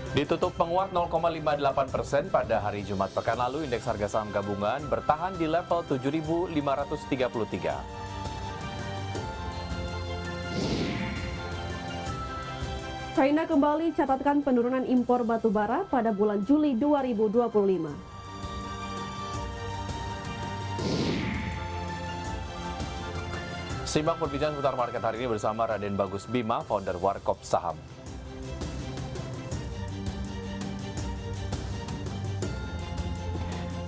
Ditutup penguat 0,58% pada hari Jumat pekan lalu, indeks harga saham gabungan bertahan di level 7.533. China kembali catatkan penurunan impor batu bara pada bulan Juli 2025. Simak perbincangan seputar market hari ini bersama Raden Bagus Bima, founder Warkop Saham.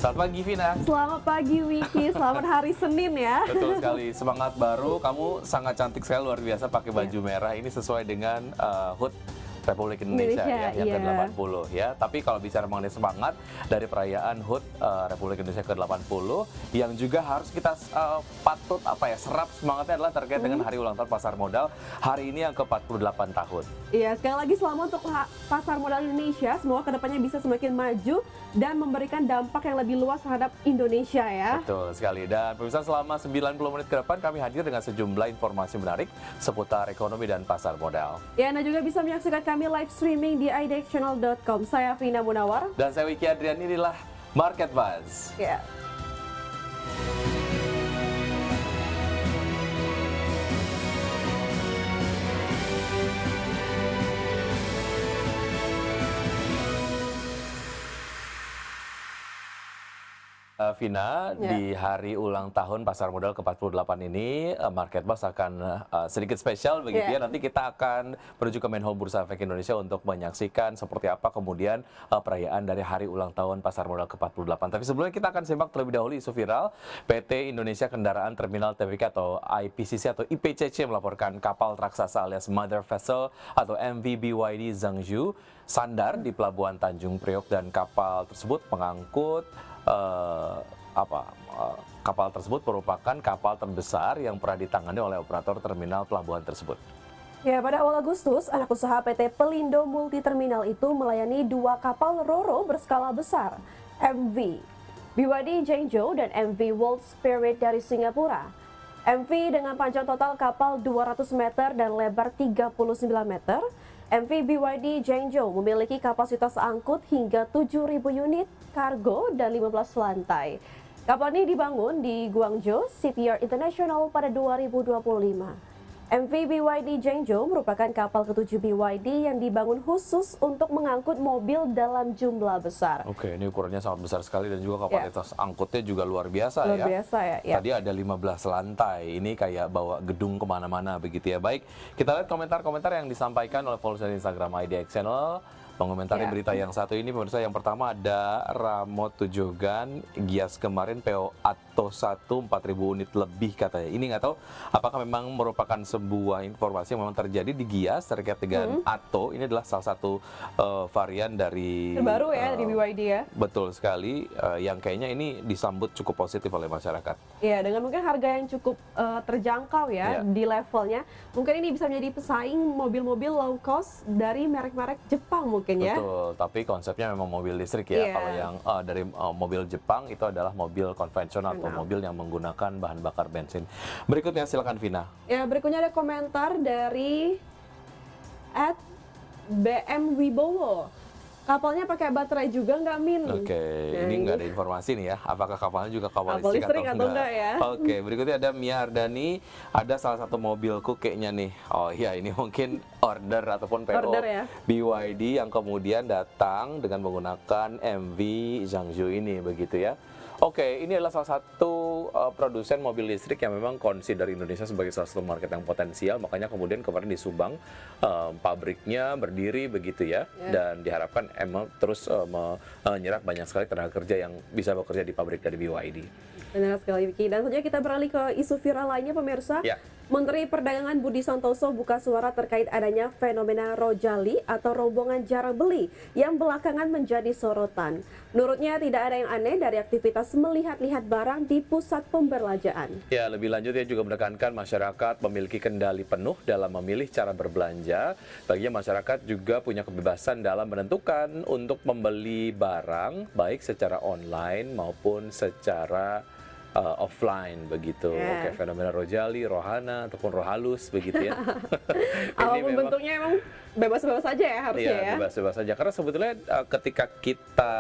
Selamat pagi, Vina. Selamat pagi, Wiki. Selamat hari Senin ya. Betul sekali, semangat baru. Kamu sangat cantik sekali, luar biasa pakai baju merah. Ini sesuai dengan HUT Republik Indonesia ya, yang ke-80 ya. Tapi kalau bicara mengenai semangat dari perayaan HUT Republik Indonesia ke-80, yang juga harus kita patut serap semangatnya adalah terkait dengan hari ulang tahun pasar modal hari ini yang ke-48 tahun. Iya, sekali lagi selamat untuk pasar modal Indonesia. Semoga kedepannya bisa semakin maju dan memberikan dampak yang lebih luas terhadap Indonesia ya. Betul sekali. Dan pemirsa, selama 90 menit ke depan kami hadir dengan sejumlah informasi menarik seputar ekonomi dan pasar modal. Ya, Anda juga bisa menyaksikan kami live streaming di idxchannel.com. Saya Vina Munawar. Dan saya Wiki Adrian, inilah Market Buzz. Ya. Vina, di hari ulang tahun pasar modal ke-48 ini, Market Buzz akan sedikit spesial begitu ya. Nanti kita akan menuju ke Main Hall Bursa Efek Indonesia untuk menyaksikan seperti apa kemudian perayaan dari hari ulang tahun pasar modal ke-48. Tapi sebelumnya kita akan simak terlebih dahulu isu viral. PT Indonesia Kendaraan Terminal TBK atau IPCC atau IPCC melaporkan kapal raksasa alias Mother Vessel atau MV BYD Zhangzhou sandar di Pelabuhan Tanjung Priok dan kapal tersebut mengangkut kapal tersebut merupakan kapal terbesar yang pernah ditangani oleh operator terminal pelabuhan tersebut. Ya, pada awal Agustus, anak usaha PT Pelindo Multi Terminal itu melayani 2 kapal ro-ro berskala besar, MV BYD Zhangzhou dan MV World Spirit dari Singapura. MV dengan panjang total kapal 200 meter dan lebar 39 meter, MV BYD Zhangzhou memiliki kapasitas angkut hingga 7.000 unit kargo dan 15 lantai. Kapal ini dibangun di Guangzhou Shipyard International pada 2025. MV BYD Zhangzhou merupakan kapal ke-7 BYD yang dibangun khusus untuk mengangkut mobil dalam jumlah besar. Oke, ini ukurannya sangat besar sekali dan juga kapasitas angkutnya juga luar biasa Luar biasa ya. Tadi ada 15 lantai, ini kayak bawa gedung kemana-mana begitu ya. Baik, kita lihat komentar-komentar yang disampaikan oleh follower Instagram IDX Channel. Mengomentari berita yang satu ini, pemirsa. Yang pertama ada Ramot Tujogan, Gias kemarin PO Atto 1 4.000 unit lebih katanya. Ini nggak tahu apakah memang merupakan sebuah informasi yang memang terjadi di Gias terkait dengan Atto. Ini adalah salah satu varian dari terbaru ya dari BYD ya. Betul sekali, yang kayaknya ini disambut cukup positif oleh masyarakat. Ya, dengan mungkin harga yang cukup terjangkau ya di levelnya. Mungkin ini bisa menjadi pesaing mobil-mobil low cost dari merek-merek Jepang mungkin. Betul, tapi konsepnya memang mobil listrik ya. Kalau yang dari mobil Jepang itu adalah mobil konvensional atau mobil yang menggunakan bahan bakar bensin. Berikutnya silakan Vina. Ya, berikutnya ada komentar dari @BM Wibowo. Kapalnya pakai baterai juga nggak, Min? Oke, ini nggak ada informasi nih ya. Apakah kapalnya juga kapal listrik atau enggak ya? Oke, berikutnya ada Mia Ardani. Ada salah satu mobilku kayaknya nih. Oh iya, ini mungkin order ataupun PO BYD yang kemudian datang dengan menggunakan MV Zhangzhou ini begitu ya. Oke, ini adalah salah satu produsen mobil listrik yang memang consider Indonesia sebagai salah satu market yang potensial. Makanya kemudian kemarin di Subang pabriknya berdiri begitu ya. Dan diharapkan emang terus menyerap banyak sekali tenaga kerja yang bisa bekerja di pabrik dari BYD. Benar sekali, Vicky. Dan selanjutnya kita beralih ke isu viral lainnya, pemirsa. Menteri Perdagangan Budi Santoso buka suara terkait adanya fenomena rojali atau rombongan jarang beli yang belakangan menjadi sorotan. Menurutnya tidak ada yang aneh dari aktivitas melihat-lihat barang di pusat pembelanjaan. Ya, lebih lanjut dia juga menekankan masyarakat memiliki kendali penuh dalam memilih cara berbelanja. Baginya masyarakat juga punya kebebasan dalam menentukan untuk membeli barang baik secara online maupun secara offline begitu. Kayak fenomena Rojali, Rohana ataupun roh halus begitu ya. Apapun bentuknya emang bebas-bebas saja ya harusnya Iya, bebas-bebas saja. Karena sebetulnya ketika kita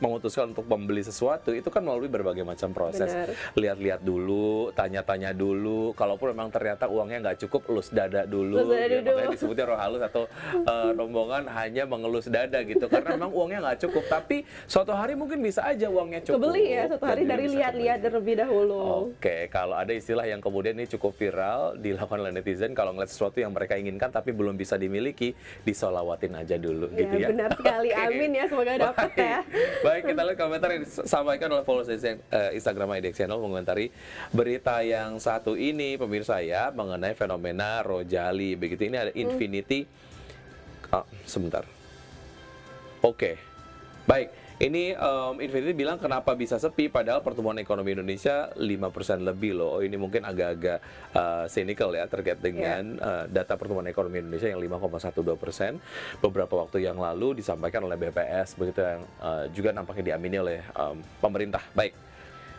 memutuskan untuk membeli sesuatu itu kan melalui berbagai macam proses. Benar. Lihat-lihat dulu, tanya-tanya dulu. Kalaupun memang ternyata uangnya nggak cukup, elus dada dulu. Elus dada dulu. Makanya disebutnya roh halus atau rombongan hanya mengelus dada gitu. Karena memang uangnya nggak cukup. Tapi suatu hari mungkin bisa aja uangnya cukup. Kebeli ya suatu hari Dan dari bisa lihat-lihat kebeli. terlebih dahulu. Oke, kalau ada istilah yang kemudian ini cukup viral dilakukan oleh netizen, kalau ngeliat sesuatu yang mereka inginkan tapi belum bisa dimiliki, disolawatin aja dulu gitu ya. Benar sekali. Oke. Amin ya, semoga dapat ya. Baik, kita lihat komentar yang disampaikan oleh followers Instagram IDX Channel mengomentari berita yang satu ini pemirsa ya mengenai fenomena Rojali. Begitu, ini ada Infinity. Sebentar. Oke. Baik. Ini Infinity bilang kenapa bisa sepi padahal pertumbuhan ekonomi Indonesia 5% lebih loh. Oh, ini mungkin agak-agak cynical ya terkait dengan data pertumbuhan ekonomi Indonesia yang 5,12%. Beberapa waktu yang lalu disampaikan oleh BPS begitu yang juga nampaknya diamini oleh pemerintah. Baik.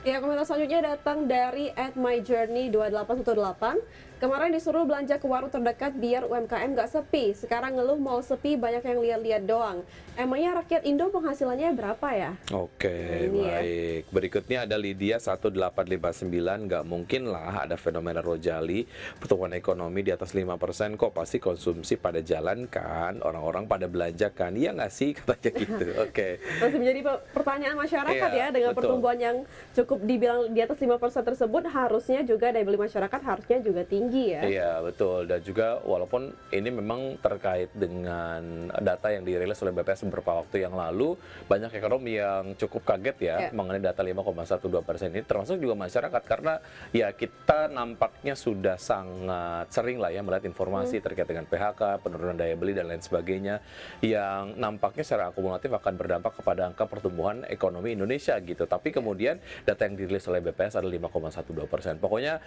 Ya, komentar selanjutnya datang dari @myjourney2818. Kemarin disuruh belanja ke warung terdekat biar UMKM nggak sepi. Sekarang ngeluh mau sepi, banyak yang lihat-lihat doang. Emangnya rakyat Indo penghasilannya berapa ya? Oke, ini baik. Berikutnya ada Lydia 1859. Nggak mungkin lah ada fenomena Rojali. Pertumbuhan ekonomi di atas 5% kok pasti konsumsi pada jalan kan. Orang-orang pada belanja kan. Iya nggak sih? Katanya gitu. Oke. Masih menjadi pertanyaan masyarakat Iya, ya, dengan betul. pertumbuhan yang cukup dibilang di atas 5% tersebut, harusnya juga daya beli masyarakat harusnya juga tinggi ya. Iya, betul. Dan juga walaupun ini memang terkait dengan data yang dirilis oleh BPS beberapa waktu yang lalu, banyak ekonomi yang cukup kaget ya mengenai data 5,12% ini, termasuk juga masyarakat. Karena ya kita nampaknya sudah sangat sering lah ya melihat informasi terkait dengan PHK, penurunan daya beli dan lain sebagainya, yang nampaknya secara akumulatif akan berdampak kepada angka pertumbuhan ekonomi Indonesia gitu. Tapi kemudian data yang dirilis oleh BPS adalah 5,12%. Pokoknya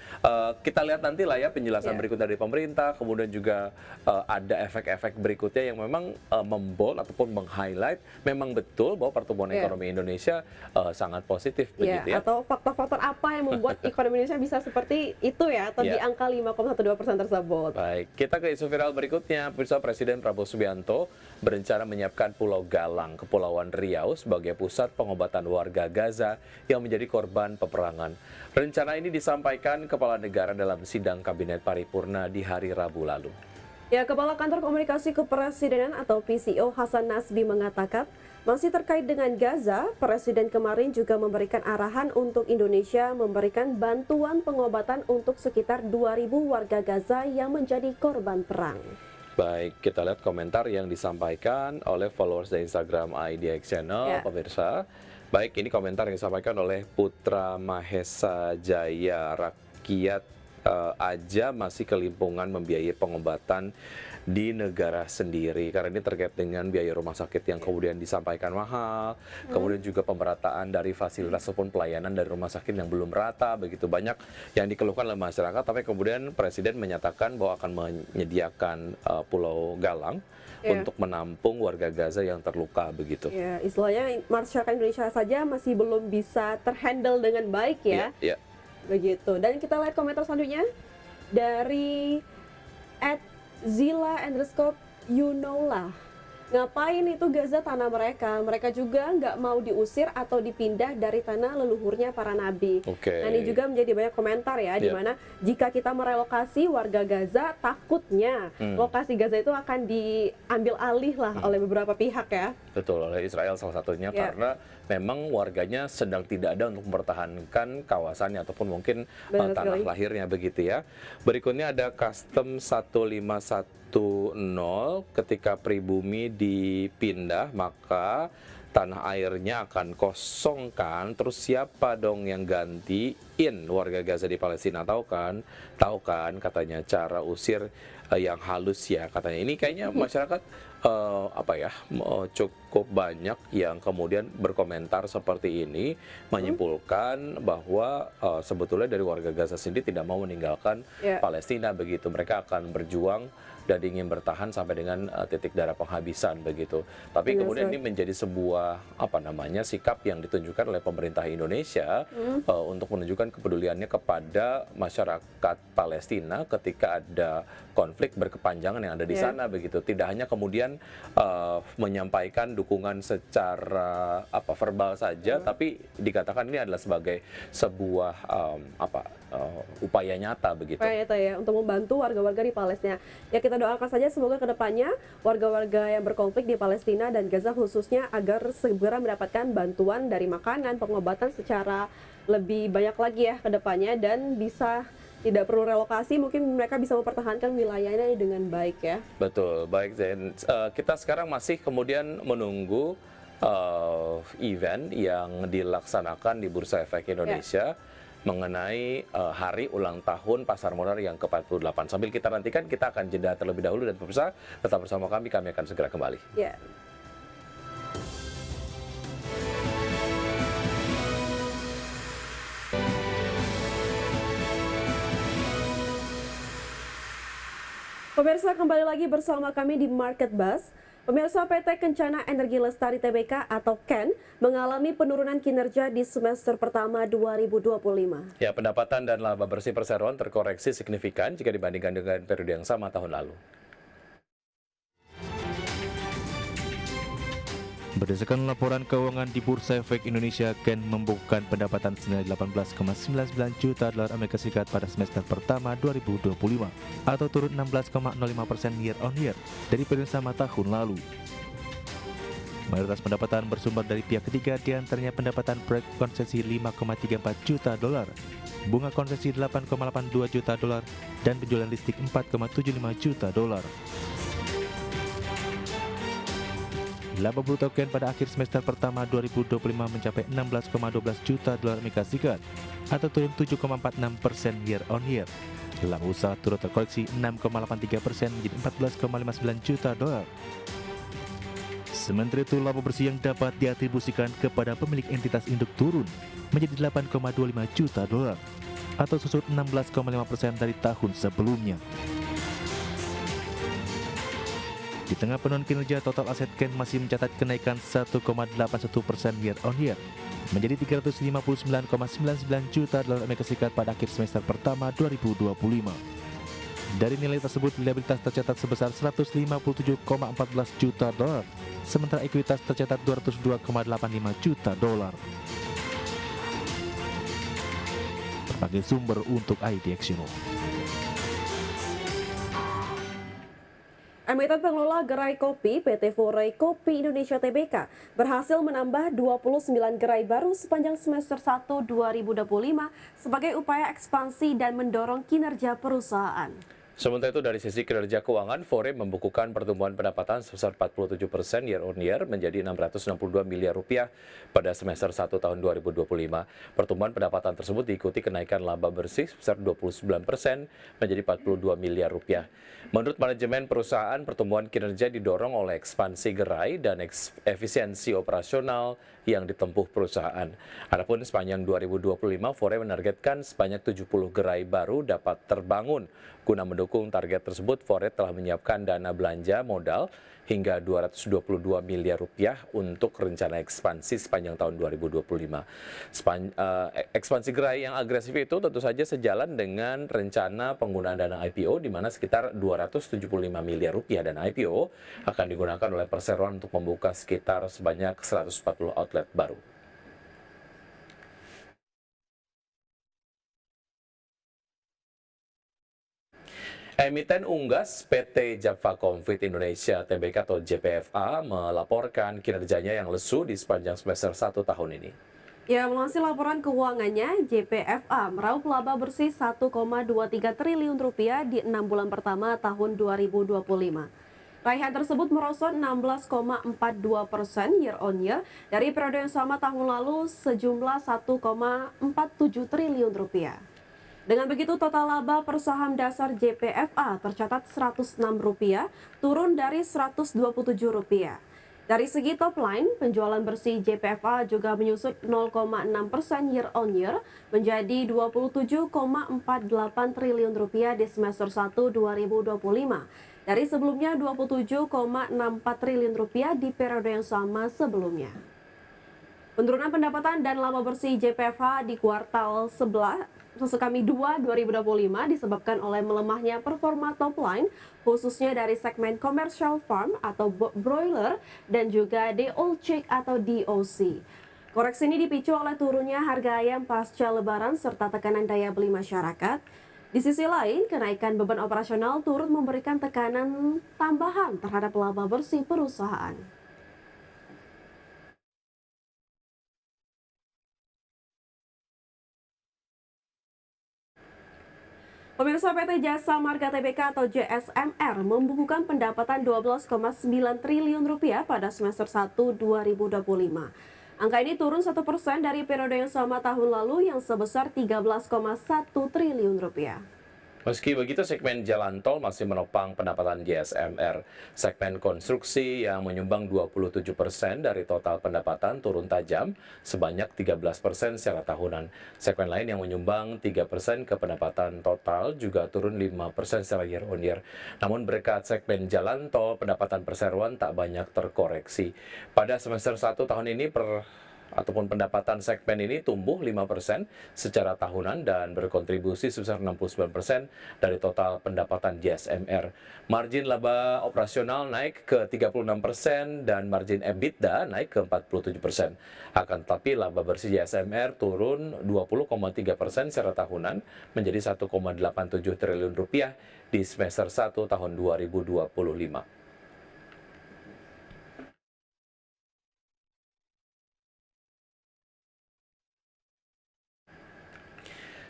kita lihat nanti lah ya penjelasan berikutnya dari pemerintah, kemudian juga ada efek-efek berikutnya yang memang membold ataupun meng-highlight memang betul bahwa pertumbuhan ekonomi Indonesia sangat positif begitu ya. Atau faktor-faktor apa yang membuat ekonomi Indonesia bisa seperti itu ya, atau di angka 5,12% tersebut. Baik, kita ke isu viral berikutnya. Pemirsa, Presiden Prabowo Subianto berencana menyiapkan Pulau Galang, Kepulauan Riau sebagai pusat pengobatan warga Gaza yang menjadi korban peperangan. Rencana ini disampaikan Kepala Negara dalam sidang Kabinet Paripurna di hari Rabu lalu. Ya, Kepala Kantor Komunikasi Kepresidenan atau PCO Hasan Nasbi mengatakan, masih terkait dengan Gaza, Presiden kemarin juga memberikan arahan untuk Indonesia memberikan bantuan pengobatan untuk sekitar 2.000 warga Gaza yang menjadi korban perang. Baik, kita lihat komentar yang disampaikan oleh followers dari Instagram IDX Channel, pemirsa. Baik, ini komentar yang disampaikan oleh Putra Mahesa Jaya. Rakyat aja masih kelimpungan membiayai pengobatan di negara sendiri, karena ini terkait dengan biaya rumah sakit yang kemudian disampaikan mahal, kemudian juga pemerataan dari fasilitas ataupun pelayanan dari rumah sakit yang belum rata, begitu banyak yang dikeluhkan oleh masyarakat. Tapi kemudian Presiden menyatakan bahwa akan menyediakan Pulau Galang untuk menampung warga Gaza yang terluka begitu. Ya, istilahnya masyarakat Indonesia saja masih belum bisa terhandle dengan baik ya. Begitu. Dan kita lihat komentar selanjutnya dari @zila_yunola. Ngapain itu Gaza tanah mereka? Mereka juga nggak mau diusir atau dipindah dari tanah leluhurnya para nabi. Nah, ini juga menjadi banyak komentar ya, di mana jika kita merelokasi warga Gaza, takutnya lokasi Gaza itu akan diambil alih lah oleh beberapa pihak ya. Betul, oleh Israel salah satunya, karena memang warganya sedang tidak ada untuk mempertahankan kawasannya ataupun mungkin tanah lahirnya begitu ya. Berikutnya ada Custom 1510, ketika pribumi dipindah maka tanah airnya akan kosong kan, terus siapa dong yang gantiin warga Gaza di Palestina? Tahu kan katanya cara usir yang halus ya katanya. Ini kayaknya masyarakat cukup banyak yang kemudian berkomentar seperti ini, menyimpulkan bahwa sebetulnya dari warga Gaza sendiri tidak mau meninggalkan Palestina begitu. Mereka akan berjuang dan ingin bertahan sampai dengan titik darah penghabisan begitu. Tapi kemudian ini menjadi sebuah sikap yang ditunjukkan oleh pemerintah Indonesia untuk menunjukkan kepeduliannya kepada masyarakat Palestina ketika ada konflik berkepanjangan yang ada di sana begitu. Tidak hanya kemudian menyampaikan dukungan secara verbal saja, tapi dikatakan ini adalah sebagai sebuah upaya nyata begitu. Upaya nyata ya untuk membantu warga-warga di Palestina. Ya kita doakan saja semoga kedepannya warga-warga yang berkonflik di Palestina dan Gaza khususnya agar segera mendapatkan bantuan dari makanan, pengobatan secara lebih banyak lagi ya kedepannya dan bisa tidak perlu relokasi, mungkin mereka bisa mempertahankan wilayahnya dengan baik ya. Betul, baik Zain. Kita sekarang masih kemudian menunggu event yang dilaksanakan di Bursa Efek Indonesia mengenai hari ulang tahun pasar modal yang ke-48. Sambil kita nantikan, kita akan jeda terlebih dahulu dan pemirsa tetap bersama kami akan segera kembali. Ya. Pemirsa, kembali lagi bersama kami di Market Buzz. Pemirsa, PT Kencana Energi Lestari Tbk atau KEN mengalami penurunan kinerja di semester pertama 2025. Ya, pendapatan dan laba bersih perseroan terkoreksi signifikan jika dibandingkan dengan periode yang sama tahun lalu. Berdasarkan laporan keuangan di Bursa Efek Indonesia, KEN membukukan pendapatan senilai $18,99 juta Amerika Serikat pada semester pertama 2025 atau turun 16,05% year on year dari periode sama tahun lalu. Mayoritas pendapatan bersumber dari pihak ketiga, diantaranya pendapatan proyek konsesi $5,34 juta, bunga konsesi $8,82 juta, dan penjualan listrik $4,75 juta. Laba bruto KEN pada akhir semester pertama 2025 mencapai $16,12 juta Amerika Serikat atau turun 7,46% year on year. Laba usaha turut terkoreksi 6,83% menjadi $14,59 juta. Sementara itu, laba bersih yang dapat diatribusikan kepada pemilik entitas induk turun menjadi $8,25 juta atau susut 16,5% dari tahun sebelumnya. Di tengah penurunan kinerja, total aset KEN masih mencatat kenaikan 1,81% year on year menjadi $359,99 juta Amerika Serikat pada akhir semester pertama 2025. Dari nilai tersebut, liabilitas tercatat sebesar $157,14 juta, sementara ekuitas tercatat $202,85 juta. Berbagai sumber untuk IDXino. Emiten pengelola gerai kopi PT Foray Kopi Indonesia Tbk berhasil menambah 29 gerai baru sepanjang semester 1 2025 sebagai upaya ekspansi dan mendorong kinerja perusahaan. Sementara itu dari sisi kinerja keuangan, Foray membukukan pertumbuhan pendapatan sebesar 47% year on year menjadi Rp662 miliar pada semester 1 tahun 2025. Pertumbuhan pendapatan tersebut diikuti kenaikan laba bersih sebesar 29% menjadi Rp42 miliar. Menurut manajemen perusahaan, pertumbuhan kinerja didorong oleh ekspansi gerai dan efisiensi operasional yang ditempuh perusahaan. Adapun sepanjang 2025, Foray menargetkan sebanyak 70 gerai baru dapat terbangun. Guna mendukung target tersebut, Foray telah menyiapkan dana belanja modal hingga Rp222 miliar untuk rencana ekspansi sepanjang tahun 2025. Ekspansi gerai yang agresif itu tentu saja sejalan dengan rencana penggunaan dana IPO di mana sekitar Rp275 miliar dana IPO akan digunakan oleh perseroan untuk membuka sekitar sebanyak 140 outlet baru. Emiten unggas PT Japfa Confit Indonesia Tbk atau JPFA melaporkan kinerjanya yang lesu di sepanjang semester 1 tahun ini. Ya, melansir laporan keuangannya, JPFA meraup laba bersih Rp1,23 triliun di 6 bulan pertama tahun 2025. Raihan tersebut merosot 16,42% year on year dari periode yang sama tahun lalu sejumlah Rp1,47 triliun. Dengan begitu, total laba per saham dasar JPFA tercatat Rp106, turun dari Rp127. Dari segi top line, penjualan bersih JPFA juga menyusut 0,6% year on year menjadi Rp27,48 triliun di semester 1 2025. dari sebelumnya 27,64 triliun rupiah di periode yang sama sebelumnya. Penurunan pendapatan dan laba bersih JPFH di kuartal 11 kami 2 2025 disebabkan oleh melemahnya performa top line khususnya dari segmen commercial farm atau broiler dan juga DOC atau DOC. Koreksi ini dipicu oleh turunnya harga ayam pasca lebaran serta tekanan daya beli masyarakat. Di sisi lain, kenaikan beban operasional turut memberikan tekanan tambahan terhadap laba bersih perusahaan. Pemirsa, PT Jasa Marga Tbk atau JSMR membukukan pendapatan 12,9 triliun rupiah pada semester 1 2025. Angka ini turun 1% dari periode yang sama tahun lalu yang sebesar 13,1 triliun rupiah. Meski begitu, segmen jalan tol masih menopang pendapatan JSMR. Segmen konstruksi yang menyumbang 27% dari total pendapatan turun tajam sebanyak 13% secara tahunan. Segmen lain yang menyumbang 3% ke pendapatan total juga turun 5% secara year on year. Namun berkat segmen jalan tol, pendapatan perseroan tak banyak terkoreksi. Pada semester 1 tahun ini pendapatan segmen ini tumbuh 5% secara tahunan dan berkontribusi sebesar 69% dari total pendapatan JSMR. Margin laba operasional naik ke 36% dan margin EBITDA naik ke 47%. Akan tetapi laba bersih JSMR turun 20,3% secara tahunan menjadi 1,87 triliun rupiah di semester 1 tahun 2025.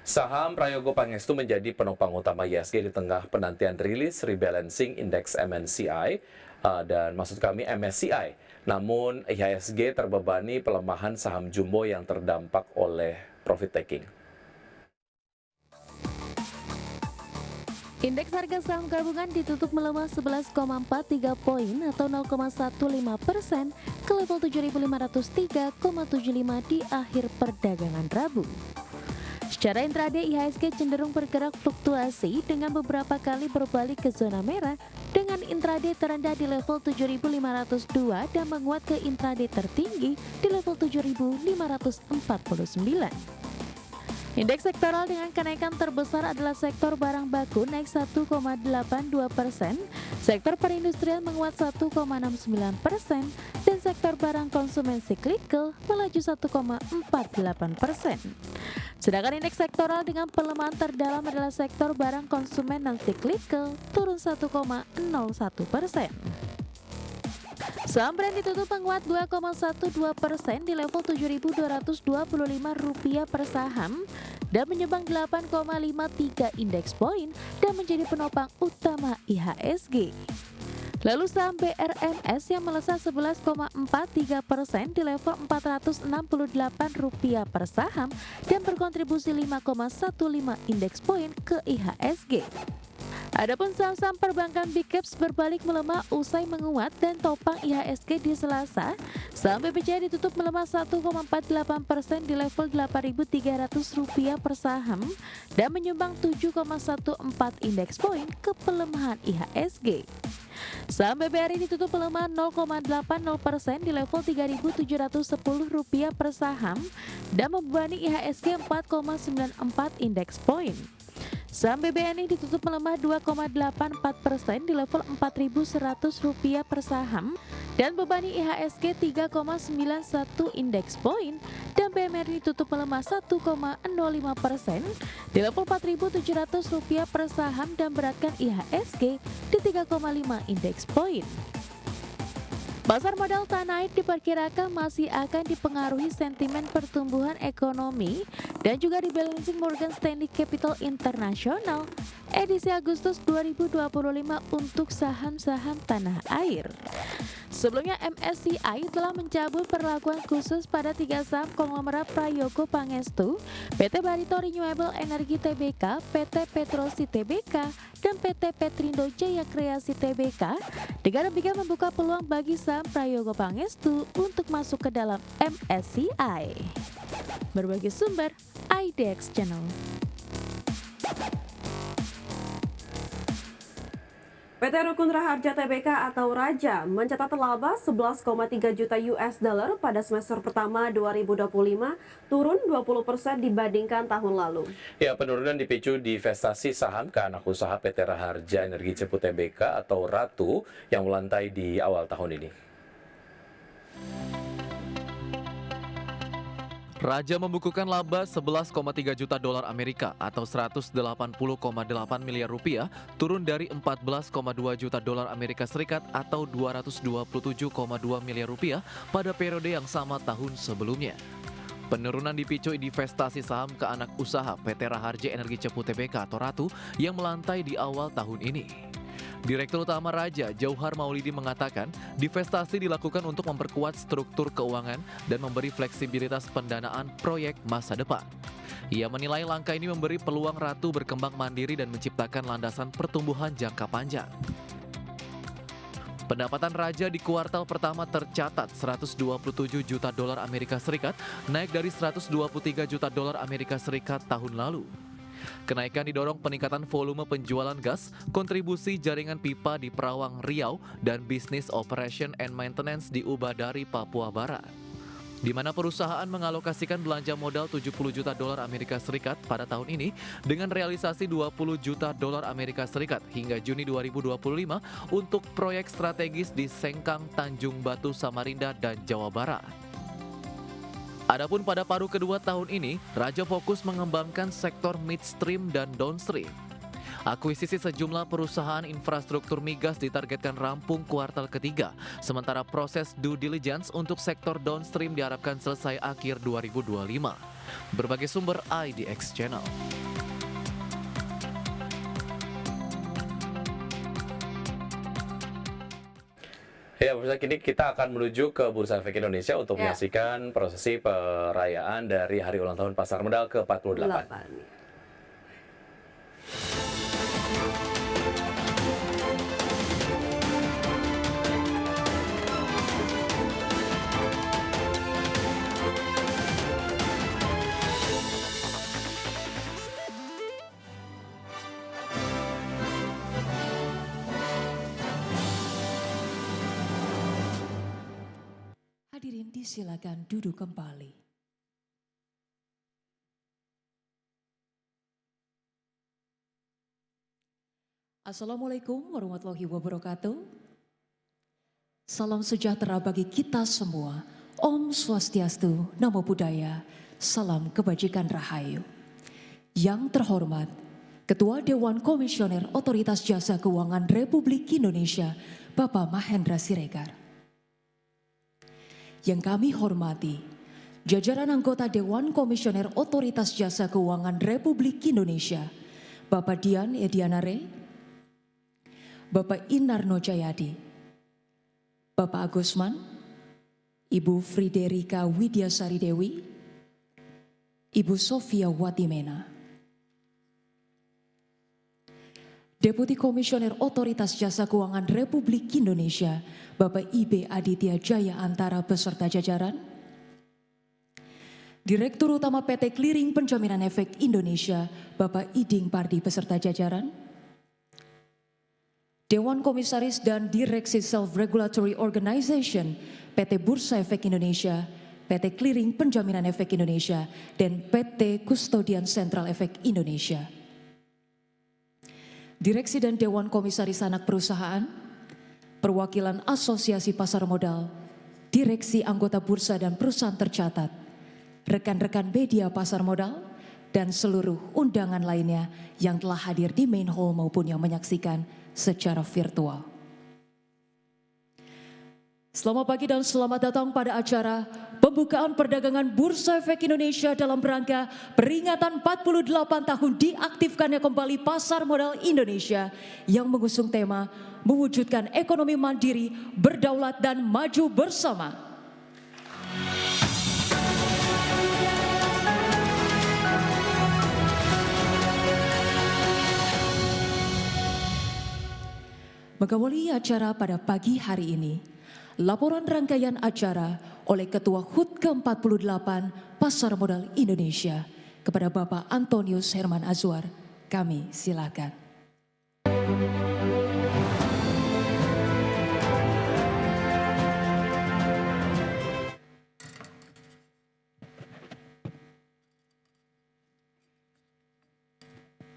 Saham Prayogo Pangestu menjadi penopang utama IHSG di tengah penantian rilis rebalancing indeks MNCI dan maksud kami MSCI. Namun IHSG terbebani pelemahan saham jumbo yang terdampak oleh profit taking. Indeks harga saham gabungan ditutup melemah 11,43 poin atau 0,15% ke level 7.503,75 di akhir perdagangan Rabu. Secara intraday, IHSG cenderung bergerak fluktuasi dengan beberapa kali berbalik ke zona merah dengan intraday terendah di level 7.502 dan menguat ke intraday tertinggi di level 7.549. Indeks sektoral dengan kenaikan terbesar adalah sektor barang baku naik 1,82%, sektor perindustrian menguat 1,69%, dan sektor barang konsumen cyclical melaju 1,48%. Sedangkan indeks sektoral dengan pelemahan terdalam adalah sektor barang konsumen non-cyclical turun 1,01%. Saham Brand ditutup menguat 2,12% di level Rp7.225 per saham dan menyumbang 8,53 indeks poin dan menjadi penopang utama IHSG. Lalu saham BRMS yang melesat 11,43% di level Rp468 per saham dan berkontribusi 5,15 indeks poin ke IHSG. Adapun saham-saham perbankan Big Caps berbalik melemah usai menguat dan topang IHSG di Selasa. Saham BBCA ditutup melemah 1,48% di level Rp8.300 per saham dan menyumbang 7,14 indeks poin ke pelemahan IHSG. Saham BBRI ditutup melemah 0,80% di level Rp3.710 per saham dan membebani IHSG 4,94 indeks poin. Saham BBNI ditutup melemah 2,84% di level Rp4.100 per saham dan bebani IHSG 3,91 indeks poin dan BMRI ditutup melemah 1,05% di level Rp4.700 per saham dan beratkan IHSG di 3,5 indeks poin. Pasar modal tanah air diperkirakan masih akan dipengaruhi sentimen pertumbuhan ekonomi dan juga rebalancing Morgan Stanley Capital International edisi Agustus 2025 untuk saham-saham tanah air. Sebelumnya MSCI telah mencabut perlakuan khusus pada 3 saham konglomerat Prayogo Pangestu, PT Barito Renewable Energy Tbk, PT Petrosi Tbk, dan PT Petrindo Jaya Kreasi Tbk, dengan demikian membuka peluang bagi saham Prayogo Pangestu untuk masuk ke dalam MSCI. Berbagai sumber, IDX Channel. PT Rukun Raharja Tbk atau Raja mencatat laba 11,3 juta US dollar pada semester pertama 2025, turun 20% dibandingkan tahun lalu. Ya, penurunan dipicu divestasi saham ke anak usaha PT Raharja Energi Cepu Tbk atau Ratu yang melantai di awal tahun ini. Raja membukukan laba 11,3 juta dolar Amerika atau 180,8 miliar rupiah, turun dari 14,2 juta dolar Amerika Serikat atau 227,2 miliar rupiah pada periode yang sama tahun sebelumnya. Penurunan dipicu divestasi saham ke anak usaha PT Raharja Energi Cepu Tbk atau Ratu yang melantai di awal tahun ini. Direktur Utama Raja, Jauhar Maulidi mengatakan, divestasi dilakukan untuk memperkuat struktur keuangan dan memberi fleksibilitas pendanaan proyek masa depan. Ia menilai langkah ini memberi peluang Ratu berkembang mandiri dan menciptakan landasan pertumbuhan jangka panjang. Pendapatan Raja di kuartal pertama tercatat 127 juta dolar Amerika Serikat, naik dari 123 juta dolar Amerika Serikat tahun lalu. Kenaikan didorong peningkatan volume penjualan gas, kontribusi jaringan pipa di Perawang, Riau, dan bisnis operation and maintenance di Ubadari, Papua Barat, di mana perusahaan mengalokasikan belanja modal 70 juta dolar Amerika Serikat pada tahun ini dengan realisasi 20 juta dolar Amerika Serikat hingga Juni 2025 untuk proyek strategis di Sengkang, Tanjung Batu, Samarinda, dan Jawa Barat. Adapun pada paruh kedua tahun ini, Raja fokus mengembangkan sektor midstream dan downstream. Akuisisi sejumlah perusahaan infrastruktur migas ditargetkan rampung kuartal ketiga, sementara proses due diligence untuk sektor downstream diharapkan selesai akhir 2025. Berbagai sumber IDX Channel. Ya, pemirsa, kini kita akan menuju ke Bursa Efek Indonesia untuk menyaksikan prosesi perayaan dari hari ulang tahun Pasar Modal ke-48. Hadirin disilakan duduk kembali. Assalamualaikum warahmatullahi wabarakatuh. Salam sejahtera bagi kita semua. Om Swastiastu, Namo Buddhaya, salam kebajikan rahayu. Yang terhormat, Ketua Dewan Komisioner Otoritas Jasa Keuangan Republik Indonesia, Bapak Mahendra Siregar. Yang kami hormati, jajaran anggota Dewan Komisioner Otoritas Jasa Keuangan Republik Indonesia, Bapak Dian Edianare, Bapak Inarno Jayadi, Bapak Agusman, Ibu Friderika Widyasari Dewi, Ibu Sofia Watimena, Deputi Komisioner Otoritas Jasa Keuangan Republik Indonesia, Bapak IB Aditya Jaya Antara beserta jajaran, Direktur Utama PT Clearing Penjaminan Efek Indonesia, Bapak Iding Pardi beserta jajaran, Dewan Komisaris dan Direksi Self-Regulatory Organization, PT Bursa Efek Indonesia, PT Clearing Penjaminan Efek Indonesia, dan PT Kustodian Sentral Efek Indonesia. Direksi dan Dewan Komisaris Anak Perusahaan, Perwakilan Asosiasi Pasar Modal, Direksi Anggota Bursa dan Perusahaan Tercatat, rekan-rekan media pasar modal, dan seluruh undangan lainnya yang telah hadir di main hall maupun yang menyaksikan secara virtual. Selamat pagi dan selamat datang pada acara pembukaan perdagangan Bursa Efek Indonesia dalam rangka peringatan 48 tahun diaktifkannya kembali Pasar Modal Indonesia yang mengusung tema mewujudkan ekonomi mandiri, berdaulat dan maju bersama. Mengawali acara pada pagi hari ini, laporan rangkaian acara oleh Ketua HUT ke-48 Pasar Modal Indonesia kepada Bapak Antonius Herman Azwar. Kami silakan.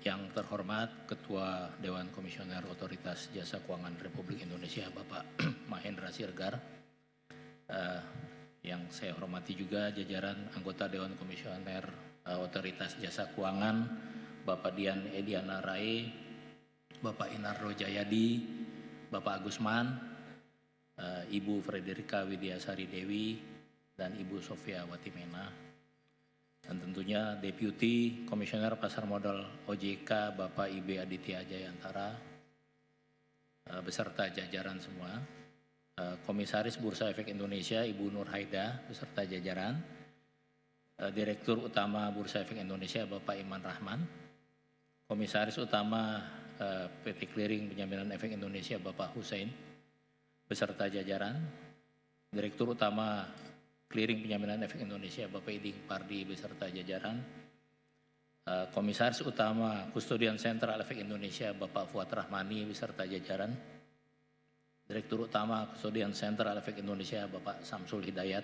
Yang terhormat Ketua Dewan Komisioner Otoritas Jasa Keuangan Republik Indonesia Bapak Mahendra Siregar, yang saya hormati juga jajaran anggota Dewan Komisioner Otoritas Jasa Keuangan, Bapak Dian Ediana Rai, Bapak Inardo Jayadi, Bapak Agusman, Ibu Frederika Widiasari Dewi, dan Ibu Sofia Watimena. Dan tentunya Deputi Komisioner Pasar Modal OJK Bapak IB Aditya Jayantara beserta jajaran semua, Komisaris Bursa Efek Indonesia Ibu Nur Haida beserta jajaran, Direktur Utama Bursa Efek Indonesia Bapak Iman Rahman, Komisaris Utama PT Clearing Penjaminan Efek Indonesia Bapak Hussein beserta jajaran, Direktur Utama Clearing Penjaminan Efek Indonesia Bapak Iding Pardi beserta jajaran, Komisaris Utama Kustodian Sentral Efek Indonesia Bapak Fuad Rahmani beserta jajaran, Direktur Utama Kustodian Sentral Efek Indonesia Bapak Samsul Hidayat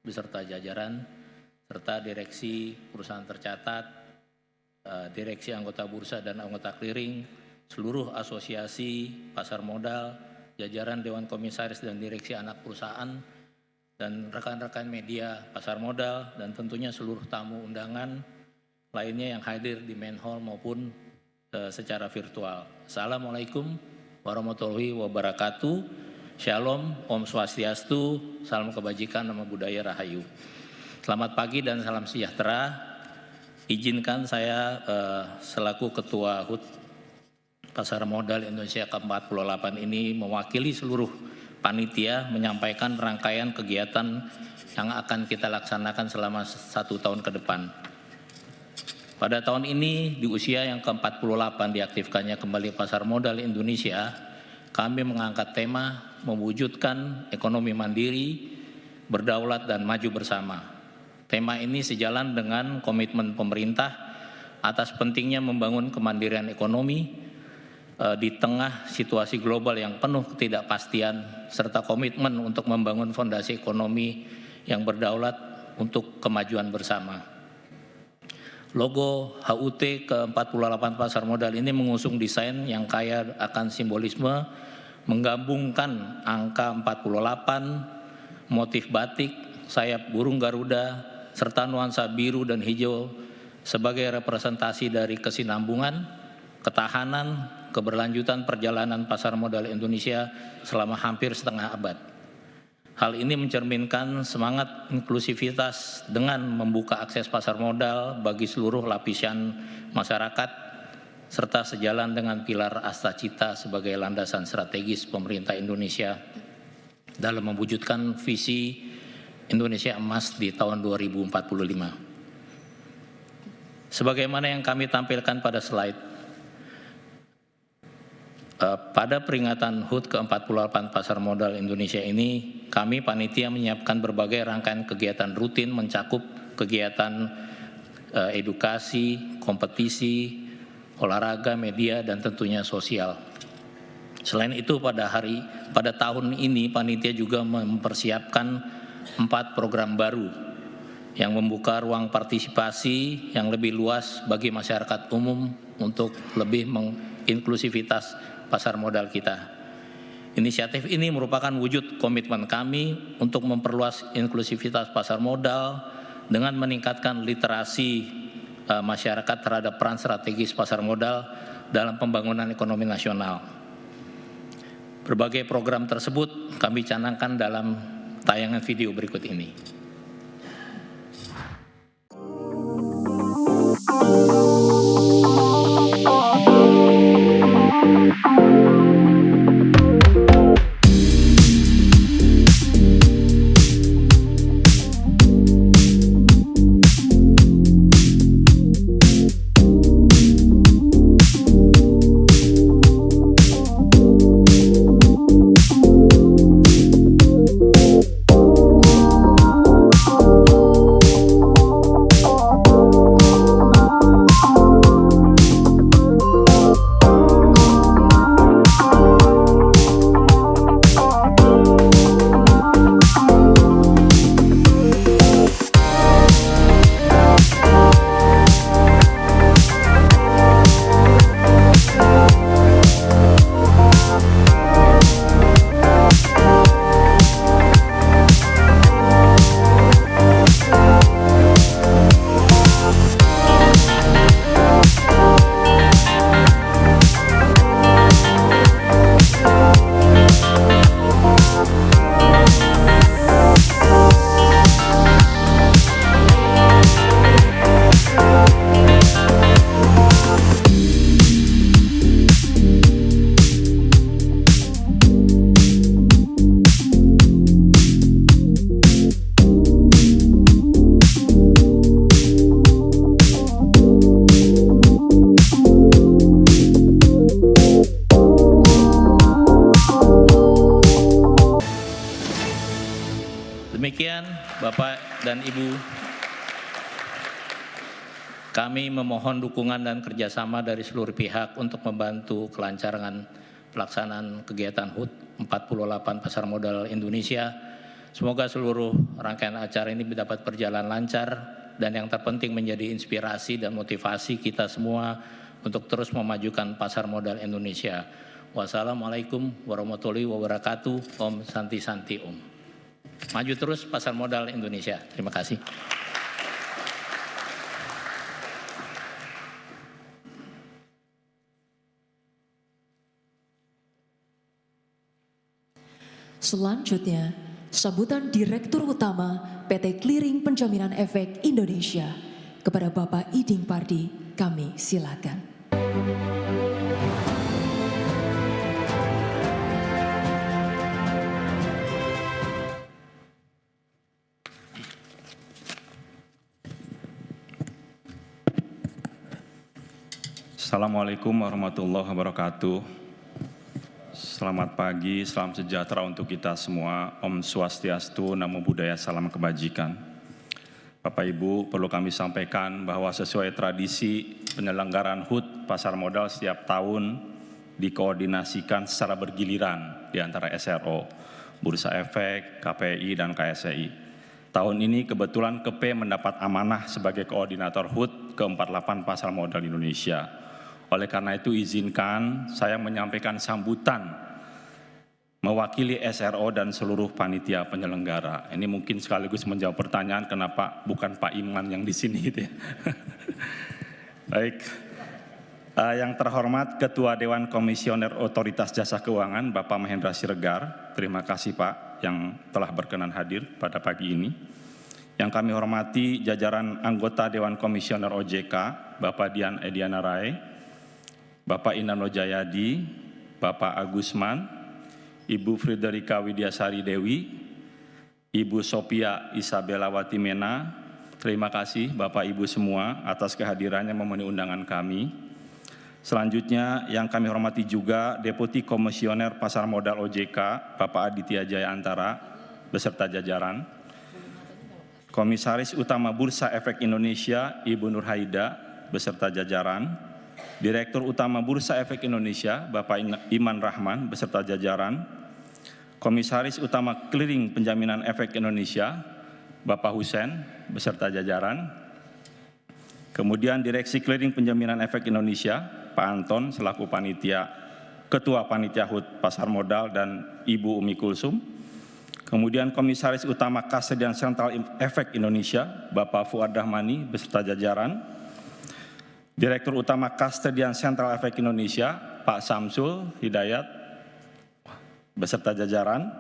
beserta jajaran, serta Direksi Perusahaan Tercatat, Direksi Anggota Bursa dan Anggota Clearing, seluruh asosiasi pasar modal, jajaran Dewan Komisaris dan Direksi Anak Perusahaan, dan rekan-rekan media pasar modal, dan tentunya seluruh tamu undangan lainnya yang hadir di main hall maupun secara virtual. Assalamualaikum warahmatullahi wabarakatuh. Shalom, Om Swastiastu, salam kebajikan, nama budaya Rahayu. Selamat pagi dan salam sejahtera. Izinkan saya selaku Ketua HUT Pasar Modal Indonesia ke-48 ini mewakili seluruh panitia menyampaikan rangkaian kegiatan yang akan kita laksanakan selama 1 tahun ke depan. Pada tahun ini, di usia yang ke-48 diaktifkannya kembali Pasar Modal Indonesia, kami mengangkat tema mewujudkan ekonomi mandiri, berdaulat dan maju bersama. Tema ini sejalan dengan komitmen pemerintah atas pentingnya membangun kemandirian ekonomi di tengah situasi global yang penuh ketidakpastian, serta komitmen untuk membangun fondasi ekonomi yang berdaulat untuk kemajuan bersama. Logo HUT ke-48 Pasar Modal ini mengusung desain yang kaya akan simbolisme, menggabungkan angka 48, motif batik, sayap burung Garuda, serta nuansa biru dan hijau sebagai representasi dari kesinambungan, ketahanan, keberlanjutan perjalanan pasar modal Indonesia selama hampir setengah abad. Hal ini mencerminkan semangat inklusivitas dengan membuka akses pasar modal bagi seluruh lapisan masyarakat, serta sejalan dengan pilar Astacita sebagai landasan strategis pemerintah Indonesia dalam mewujudkan visi Indonesia Emas di tahun 2045. Sebagaimana yang kami tampilkan pada slide, pada peringatan HUT ke-48 Pasar Modal Indonesia ini, kami panitia menyiapkan berbagai rangkaian kegiatan rutin mencakup kegiatan edukasi, kompetisi, olahraga, media, dan tentunya sosial. Selain itu, pada tahun ini panitia juga mempersiapkan 4 program baru yang membuka ruang partisipasi yang lebih luas bagi masyarakat umum untuk lebih menginklusivitas pasar modal kita. Inisiatif ini merupakan wujud komitmen kami untuk memperluas inklusivitas pasar modal dengan meningkatkan literasi masyarakat terhadap peran strategis pasar modal dalam pembangunan ekonomi nasional. Berbagai program tersebut kami canangkan dalam tayangan video berikut ini. demikian, Bapak dan Ibu, kami memohon dukungan dan kerjasama dari seluruh pihak untuk membantu kelancaran pelaksanaan kegiatan HUT 48 Pasar Modal Indonesia. Semoga seluruh rangkaian acara ini dapat berjalan lancar dan yang terpenting menjadi inspirasi dan motivasi kita semua untuk terus memajukan pasar modal Indonesia. Wassalamualaikum warahmatullahi wabarakatuh. Om Santi Santi Om. Maju terus pasar modal Indonesia. Terima kasih. Selanjutnya, sambutan Direktur Utama PT Clearing Penjaminan Efek Indonesia kepada Bapak Iding Pardi, kami silakan. Assalamualaikum warahmatullahi wabarakatuh. Selamat pagi, salam sejahtera untuk kita semua. Om Swastiastu, Namo Buddhaya, salam kebajikan. Bapak Ibu, perlu kami sampaikan bahwa sesuai tradisi penyelenggaraan HUT pasar modal setiap tahun dikoordinasikan secara bergiliran di antara SRO, Bursa Efek, KPI, dan KSEI. Tahun ini kebetulan KP mendapat amanah sebagai koordinator HUT ke-48 Pasar Modal Indonesia. Oleh karena itu izinkan saya menyampaikan sambutan mewakili SRO dan seluruh panitia penyelenggara. Ini mungkin sekaligus menjawab pertanyaan kenapa bukan Pak Iman yang di sini gitu ya. Baik. Yang terhormat Ketua Dewan Komisioner Otoritas Jasa Keuangan Bapak Mahendra Siregar. Terima kasih Pak yang telah berkenan hadir pada pagi ini. Yang kami hormati jajaran anggota Dewan Komisioner OJK, Bapak Dian Ediana Rai, Bapak Inano Jayadi, Bapak Agusman, Ibu Friderika Widyasari Dewi, Ibu Sophia Isabella Watimena. Terima kasih Bapak Ibu semua atas kehadirannya memenuhi undangan kami. Selanjutnya yang kami hormati juga Deputi Komisioner Pasar Modal OJK, Bapak Aditya Jaya Antara, beserta jajaran. Komisaris Utama Bursa Efek Indonesia, Ibu Nur Haida, beserta jajaran. Direktur Utama Bursa Efek Indonesia, Bapak Iman Rahman, beserta jajaran. Komisaris Utama Clearing Penjaminan Efek Indonesia, Bapak Husen, beserta jajaran. Kemudian Direksi Clearing Penjaminan Efek Indonesia, Pak Anton, selaku Ketua Panitia HUT Pasar Modal, dan Ibu Umi Kulsum. Kemudian Komisaris Utama Kasedian Sentral Efek Indonesia, Bapak Fuad Rahmani, beserta jajaran. Direktur Utama Kastedian Sentral Efek Indonesia, Pak Samsul Hidayat, beserta jajaran.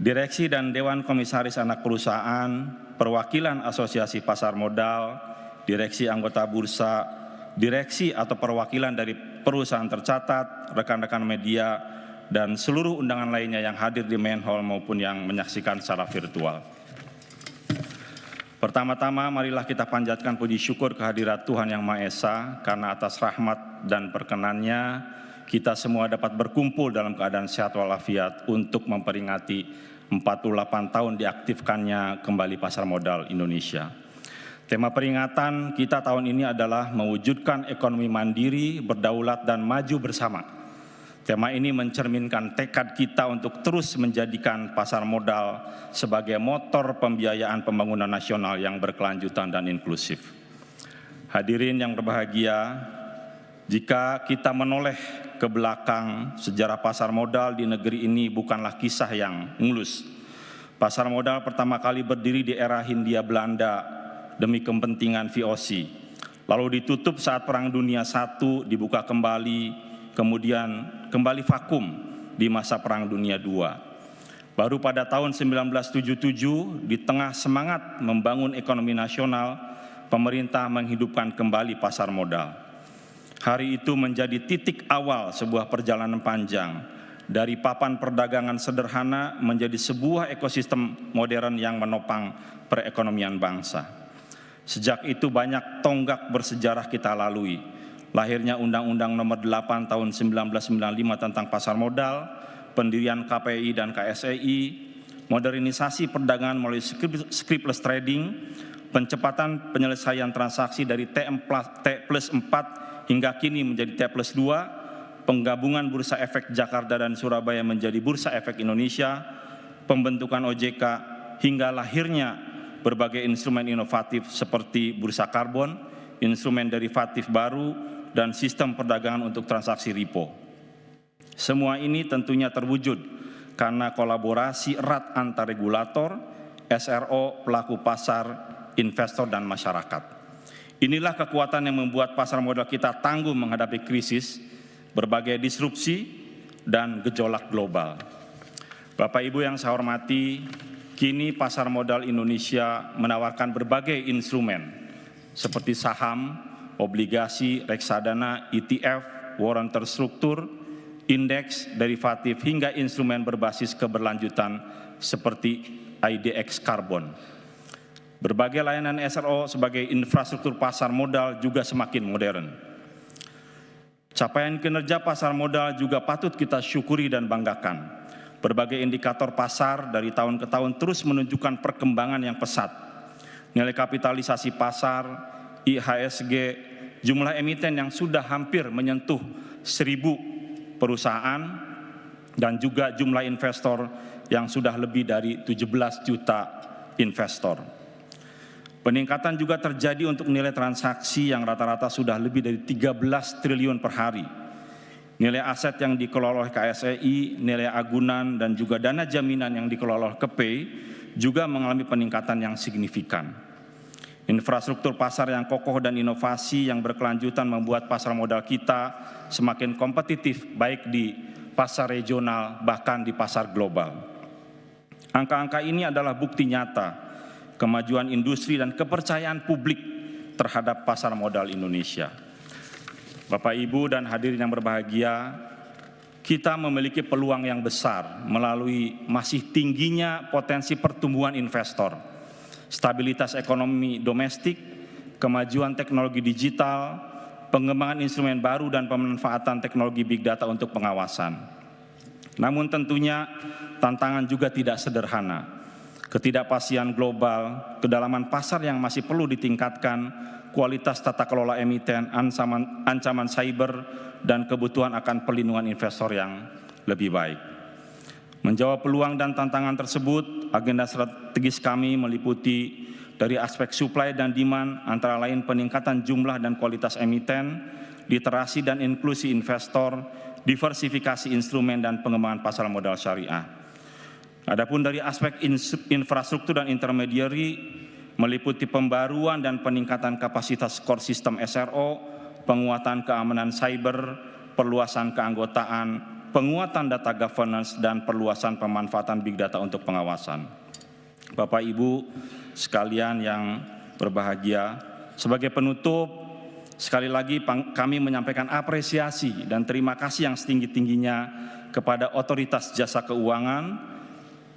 Direksi dan Dewan Komisaris Anak Perusahaan, Perwakilan Asosiasi Pasar Modal, Direksi Anggota Bursa, Direksi atau perwakilan dari perusahaan tercatat, rekan-rekan media, dan seluruh undangan lainnya yang hadir di main hall maupun yang menyaksikan secara virtual. Pertama-tama marilah kita panjatkan puji syukur kehadirat Tuhan Yang Maha Esa karena atas rahmat dan perkenannya kita semua dapat berkumpul dalam keadaan sehat walafiat untuk memperingati 48 tahun diaktifkannya kembali pasar modal Indonesia. Tema peringatan kita tahun ini adalah mewujudkan ekonomi mandiri, berdaulat, dan maju bersama. Tema ini mencerminkan tekad kita untuk terus menjadikan pasar modal sebagai motor pembiayaan pembangunan nasional yang berkelanjutan dan inklusif. Hadirin yang berbahagia, jika kita menoleh ke belakang, sejarah pasar modal di negeri ini bukanlah kisah yang mulus. Pasar modal pertama kali berdiri di era Hindia Belanda demi kepentingan VOC. Lalu ditutup saat Perang Dunia I, dibuka kembali, kemudian kembali vakum di masa Perang Dunia II. Baru pada tahun 1977, di tengah semangat membangun ekonomi nasional, pemerintah menghidupkan kembali pasar modal. Hari itu menjadi titik awal sebuah perjalanan panjang, dari papan perdagangan sederhana menjadi sebuah ekosistem modern yang menopang perekonomian bangsa. Sejak itu banyak tonggak bersejarah kita lalui. Lahirnya Undang-Undang Nomor 8 Tahun 1995 tentang pasar modal, pendirian KPI dan KSEI, modernisasi perdagangan melalui scriptless trading, pencepatan penyelesaian transaksi dari T+4 hingga kini menjadi T+2, penggabungan Bursa Efek Jakarta dan Surabaya menjadi Bursa Efek Indonesia, pembentukan OJK, hingga lahirnya berbagai instrumen inovatif seperti bursa karbon, instrumen derivatif baru, dan sistem perdagangan untuk transaksi repo. Semua ini tentunya terwujud karena kolaborasi erat antar regulator, SRO, pelaku pasar, investor, dan masyarakat. Inilah kekuatan yang membuat pasar modal kita tangguh menghadapi krisis, berbagai disrupsi, dan gejolak global. Bapak Ibu yang saya hormati, kini pasar modal Indonesia menawarkan berbagai instrumen seperti saham, obligasi, reksadana, ETF, warrant terstruktur, indeks, derivatif, hingga instrumen berbasis keberlanjutan seperti IDX Carbon. Berbagai layanan SRO sebagai infrastruktur pasar modal juga semakin modern. Capaian kinerja pasar modal juga patut kita syukuri dan banggakan. Berbagai indikator pasar dari tahun ke tahun terus menunjukkan perkembangan yang pesat. Nilai kapitalisasi pasar, IHSG, jumlah emiten yang sudah hampir menyentuh 1.000 perusahaan, dan juga jumlah investor yang sudah lebih dari 17 juta investor. Peningkatan juga terjadi untuk nilai transaksi yang rata-rata sudah lebih dari 13 triliun per hari. Nilai aset yang dikelola oleh KSEI, nilai agunan, dan juga dana jaminan yang dikelola oleh KPI juga mengalami peningkatan yang signifikan. Infrastruktur pasar yang kokoh dan inovasi yang berkelanjutan membuat pasar modal kita semakin kompetitif baik di pasar regional bahkan di pasar global. Angka-angka ini adalah bukti nyata kemajuan industri dan kepercayaan publik terhadap pasar modal Indonesia. Bapak, Ibu, dan hadirin yang berbahagia, kita memiliki peluang yang besar melalui masih tingginya potensi pertumbuhan investor, stabilitas ekonomi domestik, kemajuan teknologi digital, pengembangan instrumen baru, dan pemanfaatan teknologi big data untuk pengawasan. Namun tentunya tantangan juga tidak sederhana. Ketidakpastian global, kedalaman pasar yang masih perlu ditingkatkan, kualitas tata kelola emiten, ancaman cyber, dan kebutuhan akan perlindungan investor yang lebih baik. Menjawab peluang dan tantangan tersebut, agenda strategis kami meliputi dari aspek supply dan demand, antara lain peningkatan jumlah dan kualitas emiten, literasi dan inklusi investor, diversifikasi instrumen, dan pengembangan pasar modal syariah. Adapun dari aspek infrastruktur dan intermediary, meliputi pembaruan dan peningkatan kapasitas core system SRO, penguatan keamanan cyber, perluasan keanggotaan, penguatan data governance, dan perluasan pemanfaatan big data untuk pengawasan. Bapak Ibu sekalian yang berbahagia, sebagai penutup, sekali lagi kami menyampaikan apresiasi dan terima kasih yang setinggi-tingginya kepada otoritas jasa keuangan,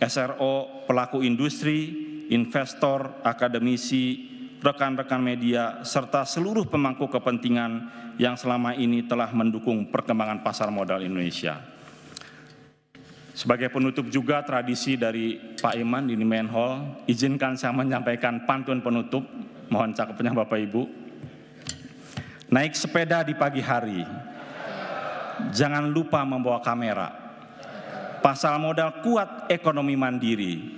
SRO, pelaku industri, investor, akademisi, rekan-rekan media, serta seluruh pemangku kepentingan yang selama ini telah mendukung perkembangan pasar modal Indonesia. Sebagai penutup juga tradisi dari Pak Iman di Main Hall, izinkan saya menyampaikan pantun penutup, mohon cakepnya Bapak Ibu. Naik sepeda di pagi hari, jangan lupa membawa kamera. Pasar modal kuat, ekonomi mandiri.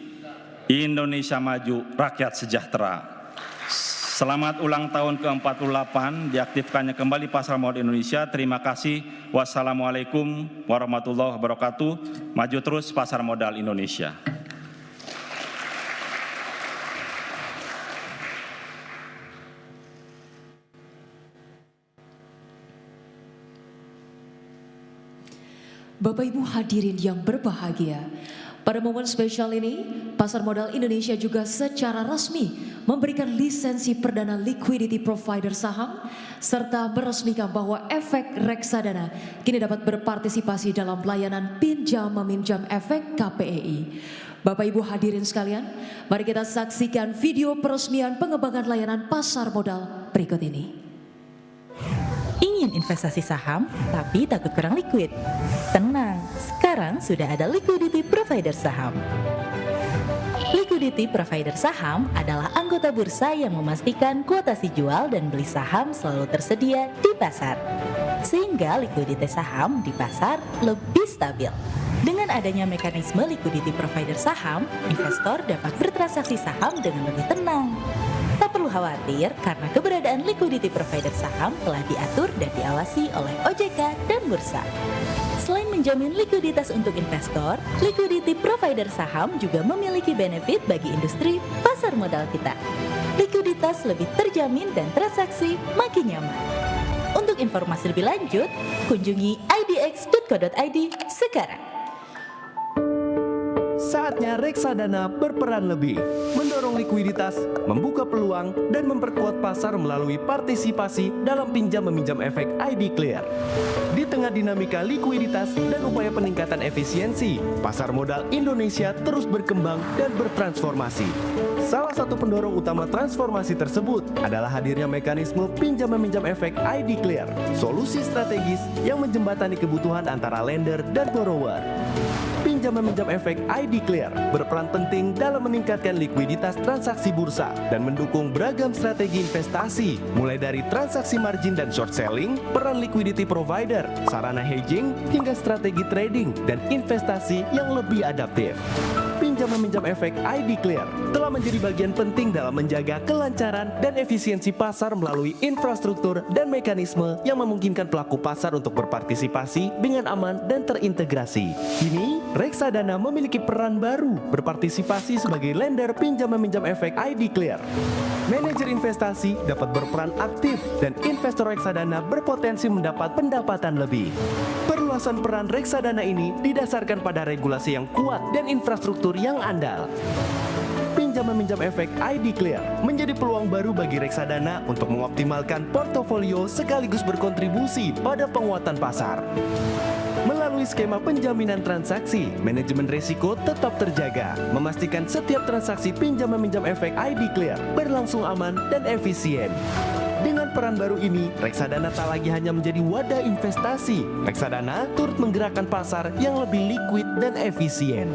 Indonesia maju, rakyat sejahtera. Selamat ulang tahun ke-48, diaktifkannya kembali pasar modal Indonesia. Terima kasih. Wassalamualaikum warahmatullahi wabarakatuh. Maju terus pasar modal Indonesia. Bapak Ibu hadirin yang berbahagia, pada momen spesial ini, Pasar Modal Indonesia juga secara resmi memberikan lisensi perdana liquidity provider saham, serta meresmikan bahwa efek reksadana kini dapat berpartisipasi dalam layanan pinjam meminjam efek KPEI. Bapak Ibu hadirin sekalian, mari kita saksikan video peresmian pengembangan layanan pasar modal berikut ini. Ingin investasi saham tapi takut kurang liquid? Tenang, sekarang sudah ada liquidity provider saham. liquidity provider saham adalah anggota bursa yang memastikan kuotasi jual dan beli saham selalu tersedia di pasar. Sehingga likuiditas saham di pasar lebih stabil. Dengan adanya mekanisme liquidity provider saham, investor dapat bertransaksi saham dengan lebih tenang. Tak perlu khawatir karena keberadaan liquidity provider saham telah diatur dan diawasi oleh OJK dan bursa. Selain menjamin likuiditas untuk investor, liquidity provider saham juga memiliki benefit bagi industri pasar modal kita. Likuiditas lebih terjamin dan transaksi makin nyaman. Untuk informasi lebih lanjut, kunjungi idx.co.id sekarang. Saatnya reksadana berperan lebih, mendorong likuiditas, membuka peluang, dan memperkuat pasar melalui partisipasi dalam pinjam-meminjam efek ID Clear. Di tengah dinamika likuiditas dan upaya peningkatan efisiensi, pasar modal Indonesia terus berkembang dan bertransformasi. Salah satu pendorong utama transformasi tersebut adalah hadirnya mekanisme pinjam-meminjam efek ID Clear, solusi strategis yang menjembatani kebutuhan antara lender dan borrower. Pinjam-meminjam efek ID Clear berperan penting dalam meningkatkan likuiditas transaksi bursa dan mendukung beragam strategi investasi, mulai dari transaksi margin dan short selling, peran liquidity provider, sarana hedging, hingga strategi trading dan investasi yang lebih adaptif. Pinjam-meminjam efek ID Clear telah menjadi bagian penting dalam menjaga kelancaran dan efisiensi pasar melalui infrastruktur dan mekanisme yang memungkinkan pelaku pasar untuk berpartisipasi dengan aman dan terintegrasi. Kini, reksadana memiliki peran baru berpartisipasi sebagai lender pinjam-meminjam efek ID Clear. Manajer investasi dapat berperan aktif dan investor reksadana berpotensi mendapat pendapatan lebih. Perluasan peran reksadana ini didasarkan pada regulasi yang kuat dan infrastruktur yang andal. Pinjam-meminjam efek ID Clear menjadi peluang baru bagi reksadana untuk mengoptimalkan portofolio sekaligus berkontribusi pada penguatan pasar. Melalui skema penjaminan transaksi, manajemen risiko tetap terjaga, memastikan setiap transaksi pinjam-meminjam efek ID Clear berlangsung aman dan efisien. Dengan peran baru ini, reksadana tak lagi hanya menjadi wadah investasi. Reksadana turut menggerakkan pasar yang lebih liquid dan efisien.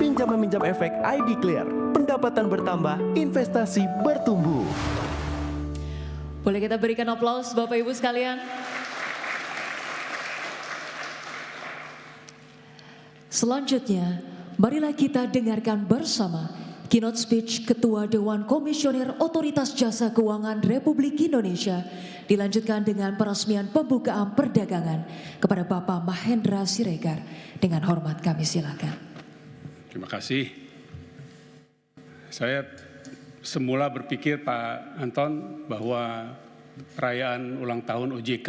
Pinjam-meminjam efek ID Clear, pendapatan bertambah, investasi bertumbuh. Boleh kita berikan aplaus Bapak Ibu sekalian? Selanjutnya, marilah kita dengarkan bersama keynote speech Ketua Dewan Komisioner Otoritas Jasa Keuangan Republik Indonesia, dilanjutkan dengan peresmian pembukaan perdagangan kepada Bapak Mahendra Siregar. Dengan hormat kami silakan. Terima kasih. Saya semula berpikir Pak Anton bahwa perayaan ulang tahun OJK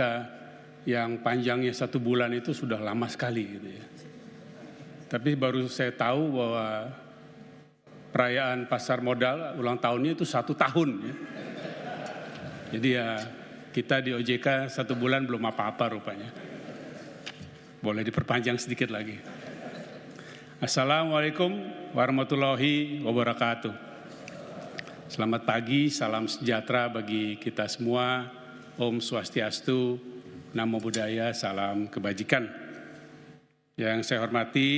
yang panjangnya 1 bulan itu sudah lama sekali gitu ya. Tapi baru saya tahu bahwa perayaan pasar modal ulang tahunnya itu 1 tahun ya. Jadi ya kita di OJK 1 bulan belum apa-apa rupanya. Boleh diperpanjang sedikit lagi. Assalamualaikum warahmatullahi wabarakatuh. Selamat pagi, salam sejahtera bagi kita semua. Om Swastiastu, Namo Buddhaya, salam kebajikan. Yang saya hormati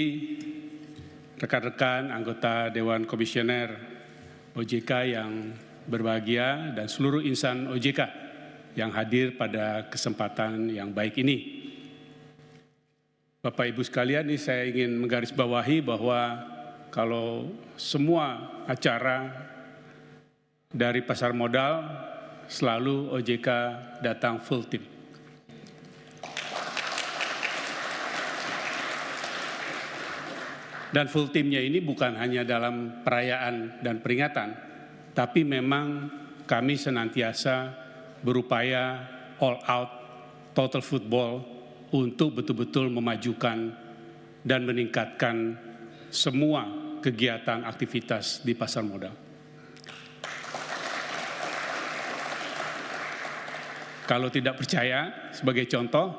rekan-rekan anggota Dewan Komisioner OJK yang berbahagia dan seluruh insan OJK yang hadir pada kesempatan yang baik ini. Bapak Ibu sekalian, ini saya ingin menggarisbawahi bahwa kalau semua acara dari pasar modal selalu OJK datang full tim. Dan full timnya ini bukan hanya dalam perayaan dan peringatan, tapi memang kami senantiasa berupaya all out, total football untuk betul-betul memajukan dan meningkatkan semua kegiatan aktivitas di pasar modal. Kalau tidak percaya, sebagai contoh,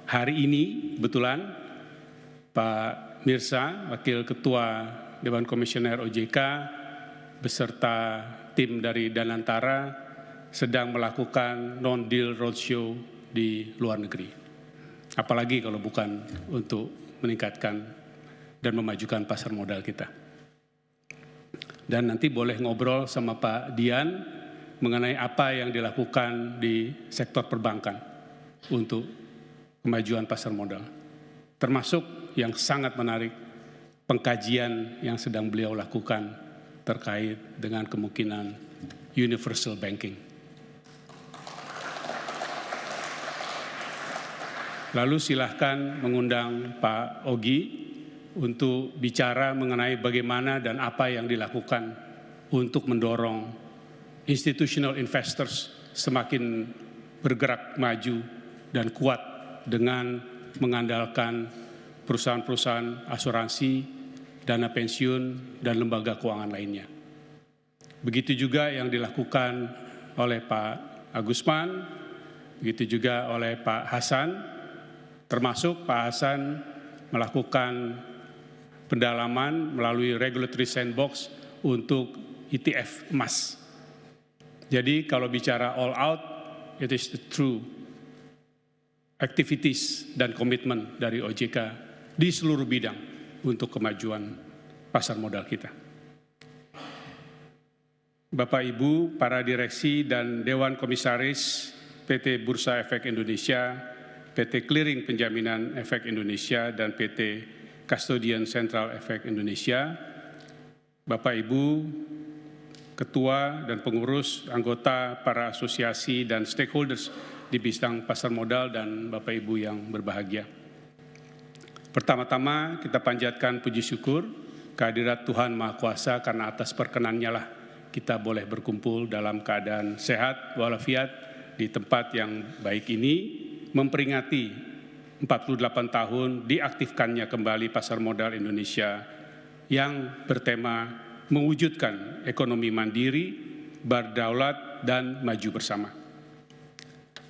hari ini kebetulan Pak Mirsa, Wakil Ketua Dewan Komisioner OJK, beserta tim dari Danantara sedang melakukan non-deal roadshow di luar negeri. Apalagi kalau bukan untuk meningkatkan dan memajukan pasar modal kita. Dan nanti boleh ngobrol sama Pak Dian mengenai apa yang dilakukan di sektor perbankan untuk kemajuan pasar modal. Termasuk yang sangat menarik, pengkajian yang sedang beliau lakukan terkait dengan kemungkinan universal banking. Lalu silahkan mengundang Pak Ogi untuk bicara mengenai bagaimana dan apa yang dilakukan untuk mendorong institutional investors semakin bergerak maju dan kuat dengan mengandalkan perusahaan-perusahaan asuransi, dana pensiun, dan lembaga keuangan lainnya. Begitu juga yang dilakukan oleh Pak Agusman, begitu juga oleh Pak Hasan, termasuk Pak Hasan melakukan pendalaman melalui regulatory sandbox untuk ETF emas. Jadi kalau bicara all out, it is the true activities dan komitmen dari OJK di seluruh bidang untuk kemajuan pasar modal kita. Bapak Ibu, para direksi dan Dewan Komisaris PT Bursa Efek Indonesia, PT Clearing Penjaminan Efek Indonesia, dan PT Custodian Central Efek Indonesia, Bapak Ibu, Ketua dan pengurus, anggota, para asosiasi dan stakeholders di bidang pasar modal, dan Bapak Ibu yang berbahagia. Pertama-tama kita panjatkan puji syukur kehadirat Tuhan Maha Kuasa karena atas perkenannya lah kita boleh berkumpul dalam keadaan sehat walafiat di tempat yang baik ini, memperingati 48 tahun diaktifkannya kembali pasar modal Indonesia yang bertema mewujudkan ekonomi mandiri, berdaulat, dan maju bersama.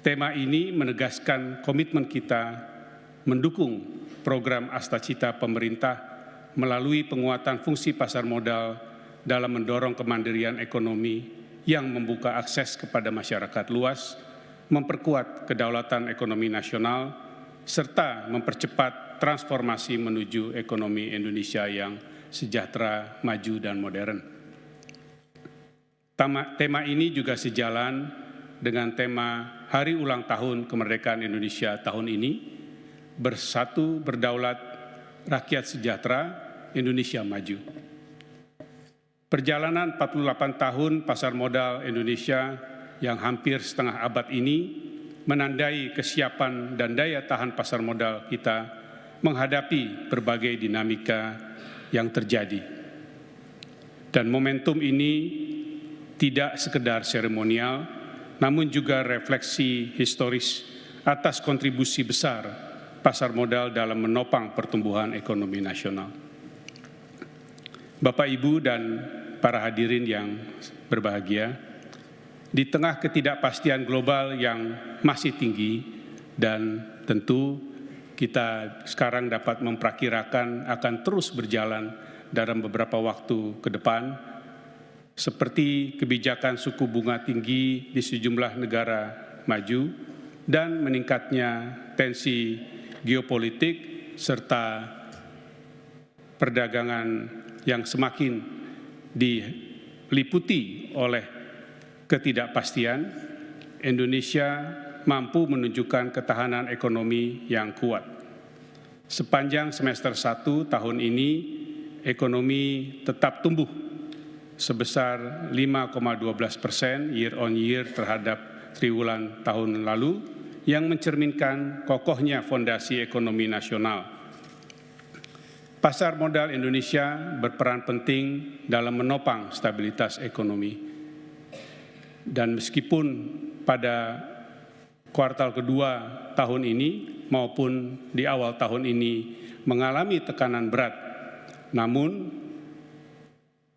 Tema ini menegaskan komitmen kita mendukung program Astacita pemerintah melalui penguatan fungsi pasar modal dalam mendorong kemandirian ekonomi yang membuka akses kepada masyarakat luas, memperkuat kedaulatan ekonomi nasional, serta mempercepat transformasi menuju ekonomi Indonesia yang sejahtera, maju, dan modern. Tema ini juga sejalan dengan tema Hari Ulang Tahun Kemerdekaan Indonesia tahun ini, Bersatu, Berdaulat, Rakyat Sejahtera, Indonesia Maju. Perjalanan 48 tahun pasar modal Indonesia yang hampir setengah abad ini menandai kesiapan dan daya tahan pasar modal kita menghadapi berbagai dinamika yang terjadi. Dan momentum ini tidak sekedar seremonial, namun juga refleksi historis atas kontribusi besar pasar modal dalam menopang pertumbuhan ekonomi nasional. Bapak, Ibu, dan para hadirin yang berbahagia, di tengah ketidakpastian global yang masih tinggi dan tentu kita sekarang dapat memperkirakan akan terus berjalan dalam beberapa waktu ke depan, seperti kebijakan suku bunga tinggi di sejumlah negara maju dan meningkatnya tensi geopolitik serta perdagangan yang semakin diliputi oleh ketidakpastian, Indonesia mampu menunjukkan ketahanan ekonomi yang kuat. Sepanjang semester 1 tahun ini, ekonomi tetap tumbuh sebesar 5,12% year on year terhadap triwulan tahun lalu, yang mencerminkan kokohnya fondasi ekonomi nasional. Pasar modal Indonesia berperan penting dalam menopang stabilitas ekonomi. Dan meskipun pada kuartal kedua tahun ini maupun di awal tahun ini mengalami tekanan berat, namun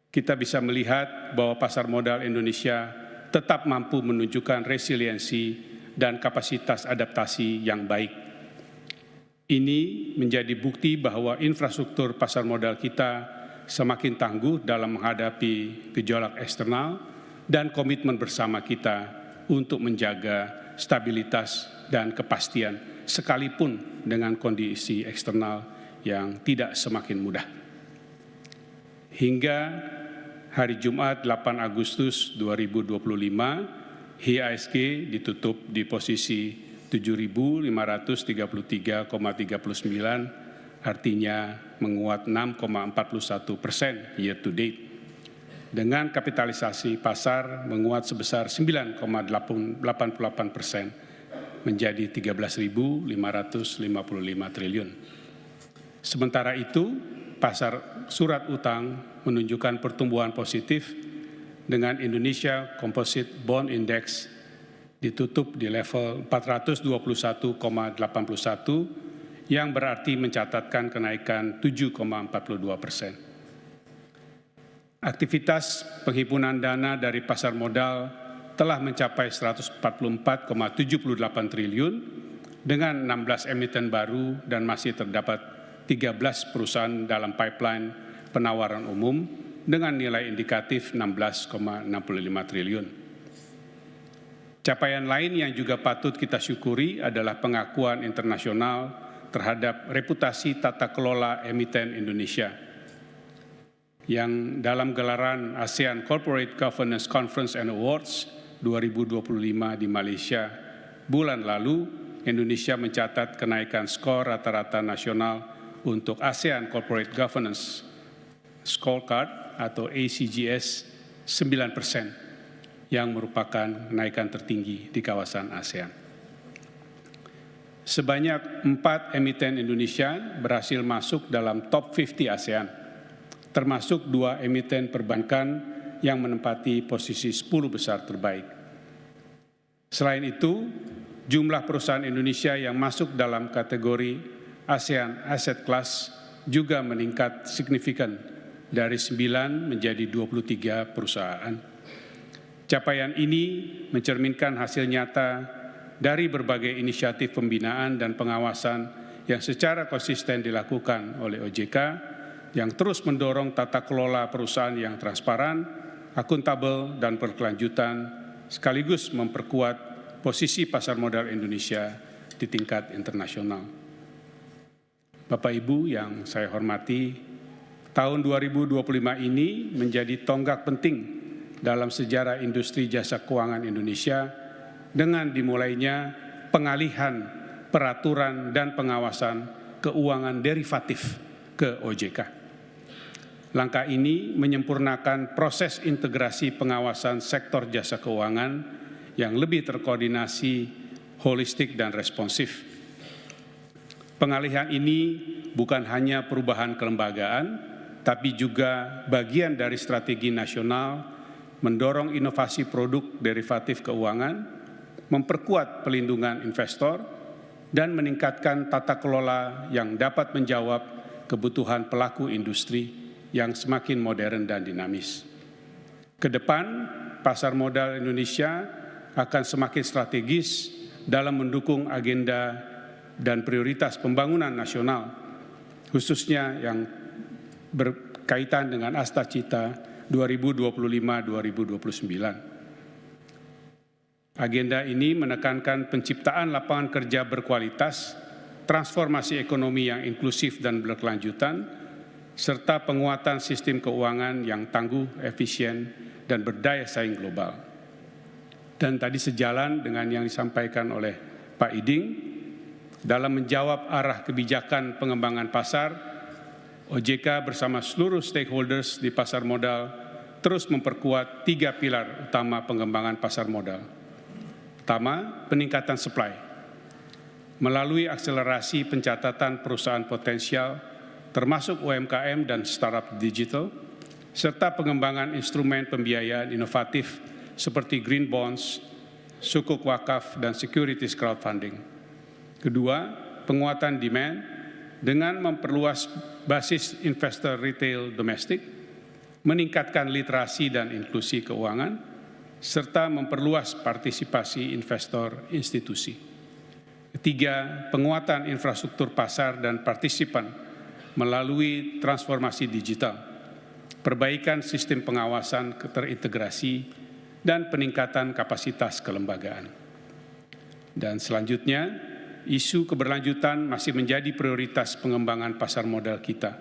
kita bisa melihat bahwa pasar modal Indonesia tetap mampu menunjukkan resiliensi dan kapasitas adaptasi yang baik. Ini menjadi bukti bahwa infrastruktur pasar modal kita semakin tangguh dalam menghadapi gejolak eksternal dan komitmen bersama kita untuk menjaga stabilitas dan kepastian sekalipun dengan kondisi eksternal yang tidak semakin mudah. Hingga hari Jumat 8 Agustus 2025, IHSG ditutup di posisi 7.533,39, artinya menguat 6,41% year to date. Dengan kapitalisasi pasar menguat sebesar 9,88% menjadi 13.555 triliun. Sementara itu, pasar surat utang menunjukkan pertumbuhan positif dengan Indonesia Composite Bond Index ditutup di level 421,81 yang berarti mencatatkan kenaikan 7,42%. Aktivitas penghimpunan dana dari pasar modal telah mencapai 144,78 triliun dengan 16 emiten baru dan masih terdapat 13 perusahaan dalam pipeline penawaran umum dengan nilai indikatif 16,65 triliun. Capaian lain yang juga patut kita syukuri adalah pengakuan internasional terhadap reputasi tata kelola emiten Indonesia yang dalam gelaran ASEAN Corporate Governance Conference and Awards 2025 di Malaysia bulan lalu, Indonesia mencatat kenaikan skor rata-rata nasional untuk ASEAN Corporate Governance Scorecard atau ACGS 9%, yang merupakan kenaikan tertinggi di kawasan ASEAN. Sebanyak 4 emiten Indonesia berhasil masuk dalam top 50 ASEAN, termasuk 2 emiten perbankan yang menempati posisi 10 besar terbaik. Selain itu, jumlah perusahaan Indonesia yang masuk dalam kategori ASEAN Asset Class juga meningkat signifikan dari 9 menjadi 23 perusahaan. Capaian ini mencerminkan hasil nyata dari berbagai inisiatif pembinaan dan pengawasan yang secara konsisten dilakukan oleh OJK yang terus mendorong tata kelola perusahaan yang transparan, akuntabel, dan berkelanjutan, sekaligus memperkuat posisi pasar modal Indonesia di tingkat internasional. Bapak Ibu yang saya hormati, tahun 2025 ini menjadi tonggak penting dalam sejarah industri jasa keuangan Indonesia dengan dimulainya pengalihan peraturan dan pengawasan keuangan derivatif ke OJK. Langkah ini menyempurnakan proses integrasi pengawasan sektor jasa keuangan yang lebih terkoordinasi, holistik, dan responsif. Pengalihan ini bukan hanya perubahan kelembagaan, tapi juga bagian dari strategi nasional mendorong inovasi produk derivatif keuangan, memperkuat pelindungan investor, dan meningkatkan tata kelola yang dapat menjawab kebutuhan pelaku industri yang semakin modern dan dinamis. Kedepan, pasar modal Indonesia akan semakin strategis dalam mendukung agenda dan prioritas pembangunan nasional, khususnya yang berkaitan dengan Astacita 2025-2029. Agenda ini menekankan penciptaan lapangan kerja berkualitas, transformasi ekonomi yang inklusif dan berkelanjutan, serta penguatan sistem keuangan yang tangguh, efisien, dan berdaya saing global. Dan tadi sejalan dengan yang disampaikan oleh Pak Iding, dalam menjawab arah kebijakan pengembangan pasar, OJK bersama seluruh stakeholders di pasar modal terus memperkuat 3 pilar utama pengembangan pasar modal. Pertama, peningkatan supply. Melalui akselerasi pencatatan perusahaan potensial, termasuk UMKM dan startup digital, serta pengembangan instrumen pembiayaan inovatif seperti green bonds, sukuk wakaf, dan securities crowdfunding. Kedua, penguatan demand dengan memperluas basis investor retail domestik, meningkatkan literasi dan inklusi keuangan, serta memperluas partisipasi investor institusi. Ketiga, penguatan infrastruktur pasar dan partisipan melalui transformasi digital, perbaikan sistem pengawasan terintegrasi, dan peningkatan kapasitas kelembagaan. Dan selanjutnya, isu keberlanjutan masih menjadi prioritas pengembangan pasar modal kita.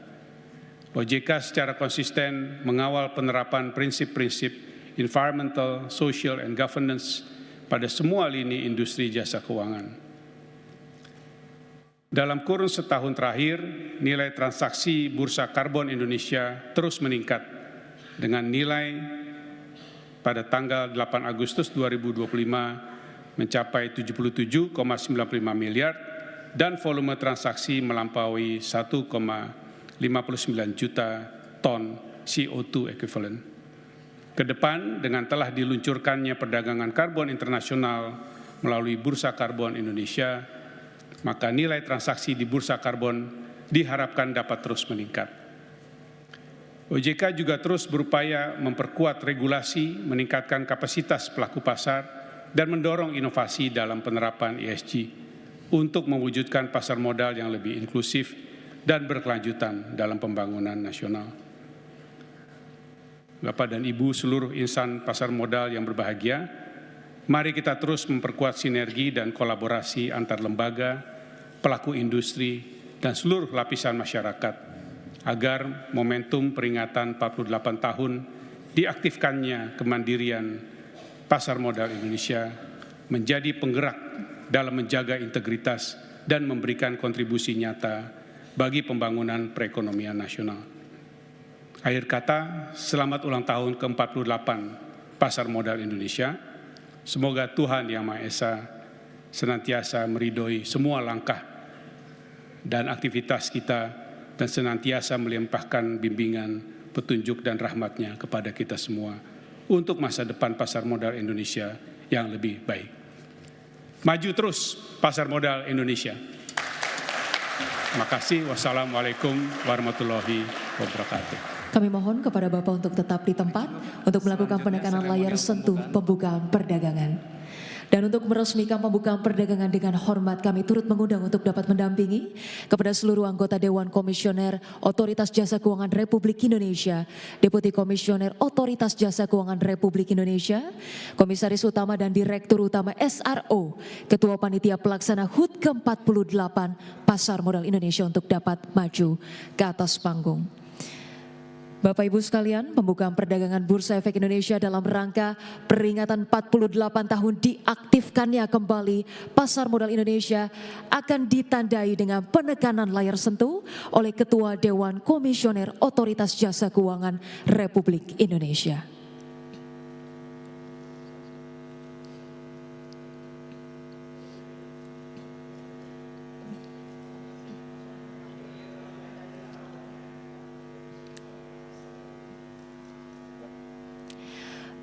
OJK secara konsisten mengawal penerapan prinsip-prinsip environmental, social, and governance pada semua lini industri jasa keuangan. Dalam kurun setahun terakhir, nilai transaksi Bursa Karbon Indonesia terus meningkat dengan nilai pada tanggal 8 Agustus 2025 mencapai 77,95 miliar dan volume transaksi melampaui 1,59 juta ton CO2 equivalent. Kedepan, dengan telah diluncurkannya perdagangan karbon internasional melalui Bursa Karbon Indonesia, maka nilai transaksi di bursa karbon diharapkan dapat terus meningkat. OJK juga terus berupaya memperkuat regulasi, meningkatkan kapasitas pelaku pasar, dan mendorong inovasi dalam penerapan ESG untuk mewujudkan pasar modal yang lebih inklusif dan berkelanjutan dalam pembangunan nasional. Bapak dan Ibu seluruh insan pasar modal yang berbahagia, mari kita terus memperkuat sinergi dan kolaborasi antar lembaga, pelaku industri, dan seluruh lapisan masyarakat agar momentum peringatan 48 tahun diaktifkannya kemandirian pasar modal Indonesia menjadi penggerak dalam menjaga integritas dan memberikan kontribusi nyata bagi pembangunan perekonomian nasional. Akhir kata, selamat ulang tahun ke-48 Pasar Modal Indonesia. Semoga Tuhan Yang Maha Esa senantiasa meridhoi semua langkah dan aktivitas kita dan senantiasa melimpahkan bimbingan, petunjuk, dan rahmat-Nya kepada kita semua untuk masa depan pasar modal Indonesia yang lebih baik. Maju terus pasar modal Indonesia. Terima kasih. Wassalamualaikum warahmatullahi wabarakatuh. Kami mohon kepada Bapak untuk tetap di tempat untuk melakukan penekanan layar sentuh pembukaan perdagangan. Dan untuk meresmikan pembukaan perdagangan dengan hormat, kami turut mengundang untuk dapat mendampingi kepada seluruh anggota Dewan Komisioner Otoritas Jasa Keuangan Republik Indonesia, Deputi Komisioner Otoritas Jasa Keuangan Republik Indonesia, Komisaris Utama dan Direktur Utama SRO, Ketua Panitia Pelaksana HUT ke-48 Pasar Modal Indonesia untuk dapat maju ke atas panggung. Bapak Ibu sekalian, pembukaan perdagangan Bursa Efek Indonesia dalam rangka peringatan 48 tahun diaktifkannya kembali Pasar Modal Indonesia akan ditandai dengan penekanan layar sentuh oleh Ketua Dewan Komisioner Otoritas Jasa Keuangan Republik Indonesia.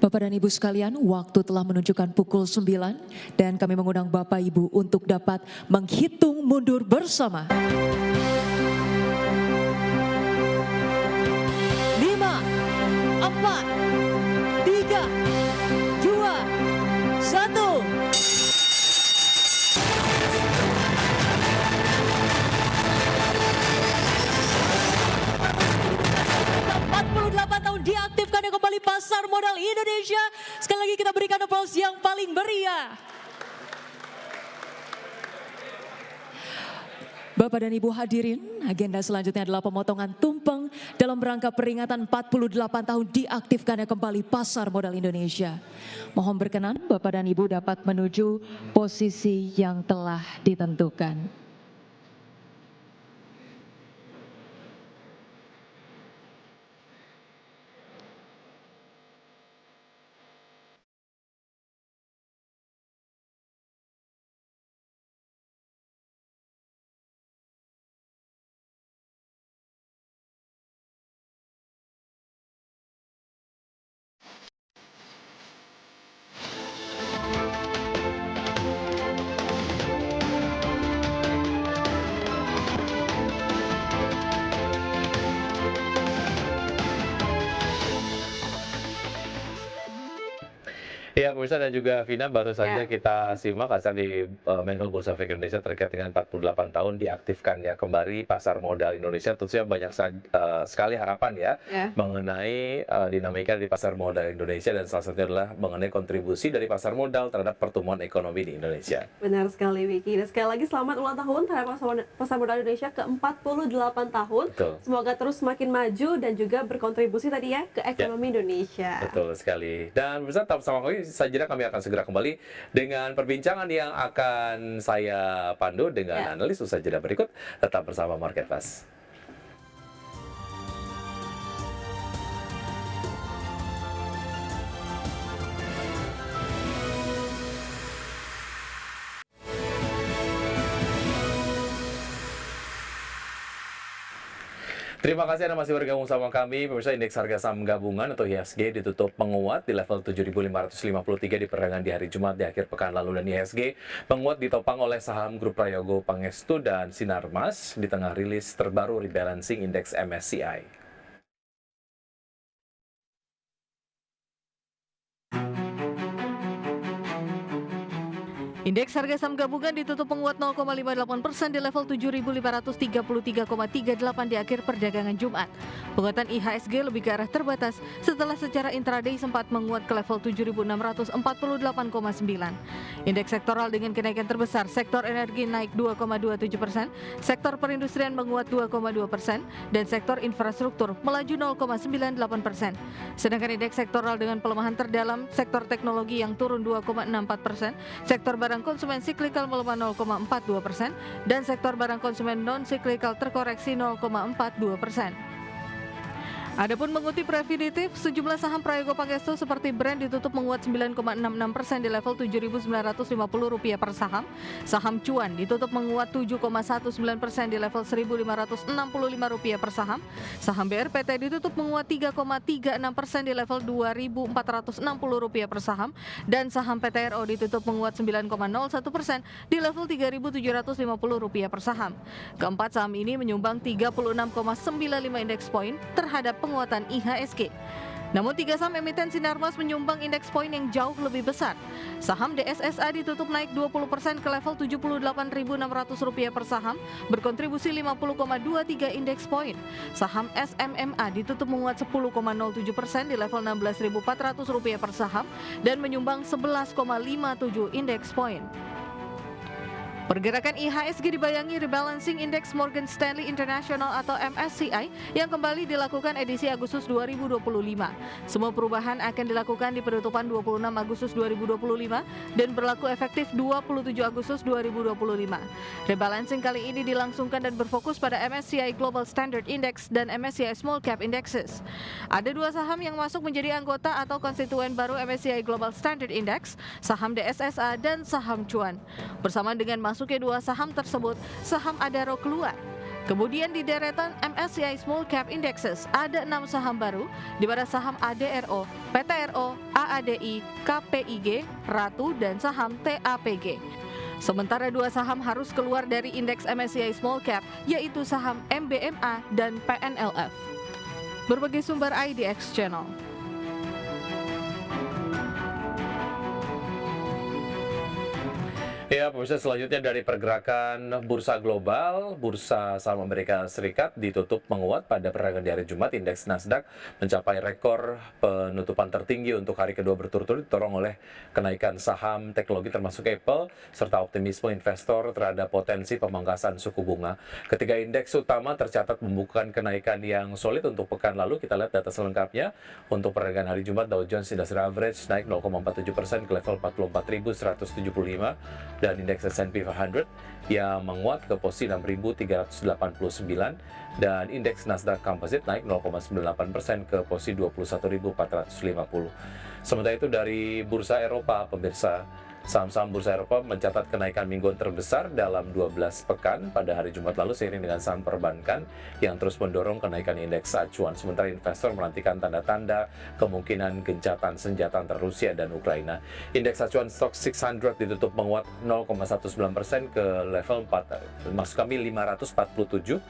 Bapak dan Ibu sekalian, waktu telah menunjukkan pukul 9 dan kami mengundang Bapak Ibu untuk dapat menghitung mundur bersama. 5, 4, 3, 2, 1. Diaktifkannya kembali Pasar Modal Indonesia. Sekali lagi kita berikan aplaus yang paling meriah. Bapak dan Ibu hadirin, agenda selanjutnya adalah pemotongan tumpeng dalam rangka peringatan 48 tahun diaktifkannya kembali Pasar Modal Indonesia. Mohon berkenan Bapak dan Ibu dapat menuju posisi yang telah ditentukan. Ya, pemirsa dan juga Vina, baru saja kita simak hasil di Menhol Bursa Efek Indonesia terkait dengan 48 tahun diaktifkan ya kembali pasar modal Indonesia. Tentunya banyak sekali harapan ya mengenai dinamika di pasar modal Indonesia, dan salah satunya adalah mengenai kontribusi dari pasar modal terhadap pertumbuhan ekonomi di Indonesia. Benar sekali, Wiki. Dan sekali lagi selamat ulang tahun terhadap pasar modal Indonesia ke-48 tahun. Betul. Semoga terus semakin maju dan juga berkontribusi tadi ya ke ekonomi Indonesia. Betul sekali. Dan pemirsa, tetap bersama kami. Saja kami akan segera kembali dengan perbincangan yang akan saya pandu dengan analis usaha jeda berikut. Tetap bersama Market Fast. Terima kasih Anda masih bergabung sama kami. Pemirsa, indeks harga saham gabungan atau IHSG ditutup menguat di level 7.553 di perdagangan di hari Jumat di akhir pekan lalu, dan IHSG menguat ditopang oleh saham Grup Prayogo Pangestu dan Sinarmas di tengah rilis terbaru rebalancing indeks MSCI. Indeks harga saham gabungan ditutup menguat 0,58% di level 7.533,38 di akhir perdagangan Jumat. Penguatan IHSG lebih ke arah terbatas setelah secara intraday sempat menguat ke level 7.648,9. Indeks sektoral dengan kenaikan terbesar, sektor energi naik 2,27%, sektor perindustrian menguat 2,2%, dan sektor infrastruktur melaju 0,98%. Sedangkan indeks sektoral dengan pelemahan terdalam, sektor teknologi yang turun 2,64%, sektor barang konsumen siklikal melemah 0,42%, dan sektor barang konsumen non-siklikal terkoreksi 0,42%. Adapun mengutip Refinitiv, sejumlah saham Prayogo Pangestu seperti Brand ditutup menguat 9,66% di level Rp7.950 per saham. Saham Cuan ditutup menguat 7,19% di level Rp1.565 per saham. Saham BRPT ditutup menguat 3,36% di level Rp2.460 per saham. Dan saham PTRO ditutup menguat 9,01% di level Rp3.750 per saham. Keempat saham ini menyumbang 36,95 indeks poin terhadap penguatan IHSG. Namun tiga saham emiten Sinarmas menyumbang indeks poin yang jauh lebih besar. Saham DSSA ditutup naik 20% ke level Rp78.600 per saham, berkontribusi 50,23 indeks poin. Saham SMMA ditutup menguat 10,07% di level Rp16.400 per saham dan menyumbang 11,57 indeks poin. Pergerakan IHSG dibayangi rebalancing indeks Morgan Stanley International atau MSCI yang kembali dilakukan edisi Agustus 2025. Semua perubahan akan dilakukan di penutupan 26 Agustus 2025 dan berlaku efektif 27 Agustus 2025. Rebalancing kali ini dilangsungkan dan berfokus pada MSCI Global Standard Index dan MSCI Small Cap Indexes. Ada dua saham yang masuk menjadi anggota atau konstituen baru MSCI Global Standard Index, saham DSSA dan saham Cuan. Bersama dengan masuknya dua saham tersebut, saham Adaro keluar. Kemudian di deretan MSCI Small Cap Indexes ada 6 saham baru, di mana saham ADRO, PTRO, AADI, KPIG, Ratu, dan saham TAPG. Sementara dua saham harus keluar dari indeks MSCI Small Cap, yaitu saham MBMA dan PNLF. Berbagai sumber IDX Channel. Ya, pemirsa, selanjutnya dari pergerakan bursa global, bursa saham Amerika Serikat ditutup menguat pada perdagangan di hari Jumat. Indeks Nasdaq mencapai rekor penutupan tertinggi untuk hari kedua berturut-turut, ditolong oleh kenaikan saham teknologi termasuk Apple, serta optimisme investor terhadap potensi pemangkasan suku bunga. Ketiga indeks utama tercatat membukukan kenaikan yang solid untuk pekan lalu. Kita lihat data selengkapnya. Untuk perdagangan hari Jumat, Dow Jones Industrial Average naik 0,47% ke level 44.175. Dan indeks S&P 500 yang menguat ke posisi 6.389 dan indeks Nasdaq Composite naik 0,98% ke posisi 21.450. Sementara itu dari bursa Eropa, pemirsa, saham-saham bursa Eropa mencatat kenaikan mingguan terbesar dalam 12 pekan pada hari Jumat lalu seiring dengan saham perbankan yang terus mendorong kenaikan indeks acuan. Sementara investor menantikan tanda-tanda kemungkinan gencatan senjata antara Rusia dan Ukraina. Indeks acuan Stoxx 600 ditutup menguat 0,19% ke level 547.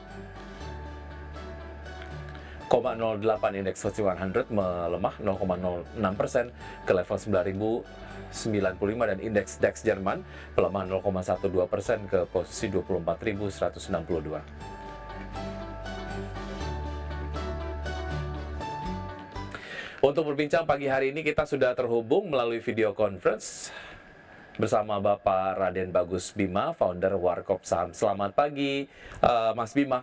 0,08, indeks FTSE 100 melemah 0,06% ke level 9.095 dan indeks DAX Jerman melemah 0,12% ke posisi 24.162. Untuk berbincang pagi hari ini kita sudah terhubung melalui video conference bersama Bapak Raden Bagus Bima, founder Warkop Saham. Selamat pagi, Mas Bima.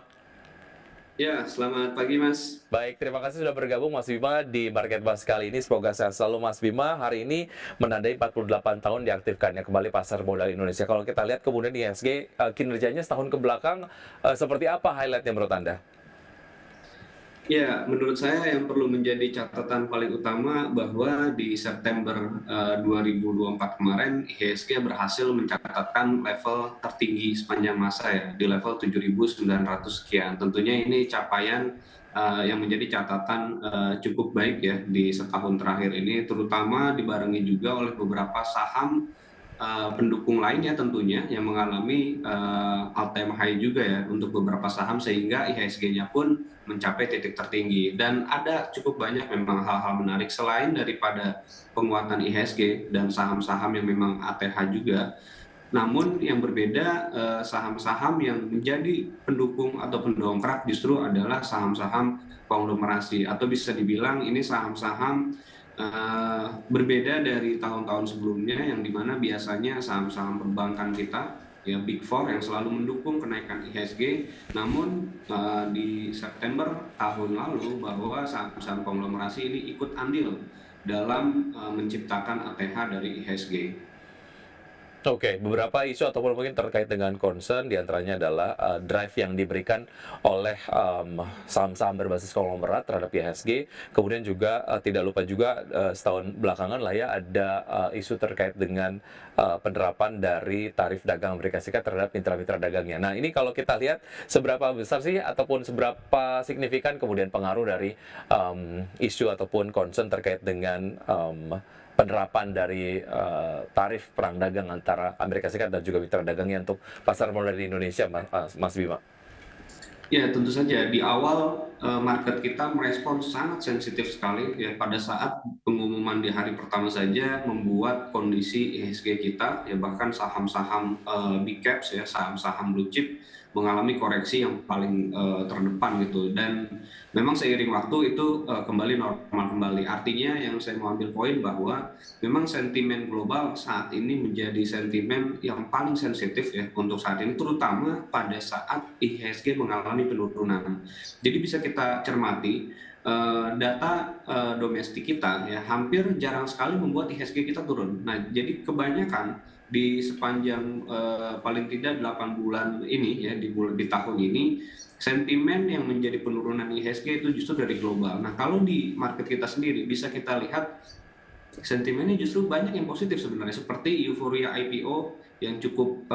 Ya, selamat pagi Mas. Baik, terima kasih sudah bergabung Mas Bima di Market Buzz kali ini. Semoga sehat selalu Mas Bima. Hari ini menandai 48 tahun diaktifkannya kembali pasar modal Indonesia. Kalau kita lihat kemudian IHSG kinerjanya setahun ke belakang seperti apa highlightnya menurut Anda? Ya, menurut saya yang perlu menjadi catatan paling utama bahwa di September 2024 kemarin IHSG berhasil mencatatkan level tertinggi sepanjang masa ya, di level 7.900 sekian. Tentunya ini capaian yang menjadi catatan cukup baik ya di setahun terakhir ini, terutama dibarengi juga oleh beberapa saham pendukung lainnya tentunya yang mengalami all-time high juga ya untuk beberapa saham, sehingga IHSG-nya pun mencapai titik tertinggi. Dan ada cukup banyak memang hal-hal menarik selain daripada penguatan IHSG dan saham-saham yang memang ATH juga. Namun yang berbeda, saham-saham yang menjadi pendukung atau pendongkrak justru adalah saham-saham konglomerasi, atau bisa dibilang ini saham-saham berbeda dari tahun-tahun sebelumnya, yang dimana biasanya saham-saham perbankan kita ya Big Four yang selalu mendukung kenaikan IHSG. Namun di September tahun lalu bahwa saham-saham konglomerasi ini ikut andil dalam menciptakan ATH dari IHSG. Oke, beberapa isu ataupun mungkin terkait dengan concern diantaranya adalah drive yang diberikan oleh saham-saham berbasis konglomerat terhadap IHSG. Kemudian juga tidak lupa juga setahun belakangan lah ya ada isu terkait dengan penerapan dari tarif dagang Amerika Serikat terhadap mitra-mitra dagangnya. Nah ini kalau kita lihat seberapa besar sih ataupun seberapa signifikan kemudian pengaruh dari isu ataupun concern terkait dengan penerapan dari tarif perang dagang antara Amerika Serikat dan juga mitra dagangnya untuk pasar modal di Indonesia, Mas Bima? Ya, tentu saja di awal market kita merespon sangat sensitif sekali ya pada saat pengumuman di hari pertama saja membuat kondisi IHSG kita ya, bahkan saham-saham big caps ya, saham-saham blue chip mengalami koreksi yang paling terdepan gitu, dan memang seiring waktu itu kembali normal kembali. Artinya yang saya mau ambil poin bahwa memang sentimen global saat ini menjadi sentimen yang paling sensitif ya untuk saat ini, terutama pada saat IHSG mengalami penurunan. Jadi bisa kita cermati data domestik kita ya hampir jarang sekali membuat IHSG kita turun. Nah, jadi kebanyakan di sepanjang paling tidak 8 bulan ini ya di tahun ini, sentimen yang menjadi penurunan IHSG itu justru dari global. Nah, kalau di market kita sendiri bisa kita lihat sentimennya justru banyak yang positif sebenarnya, seperti euforia IPO yang cukup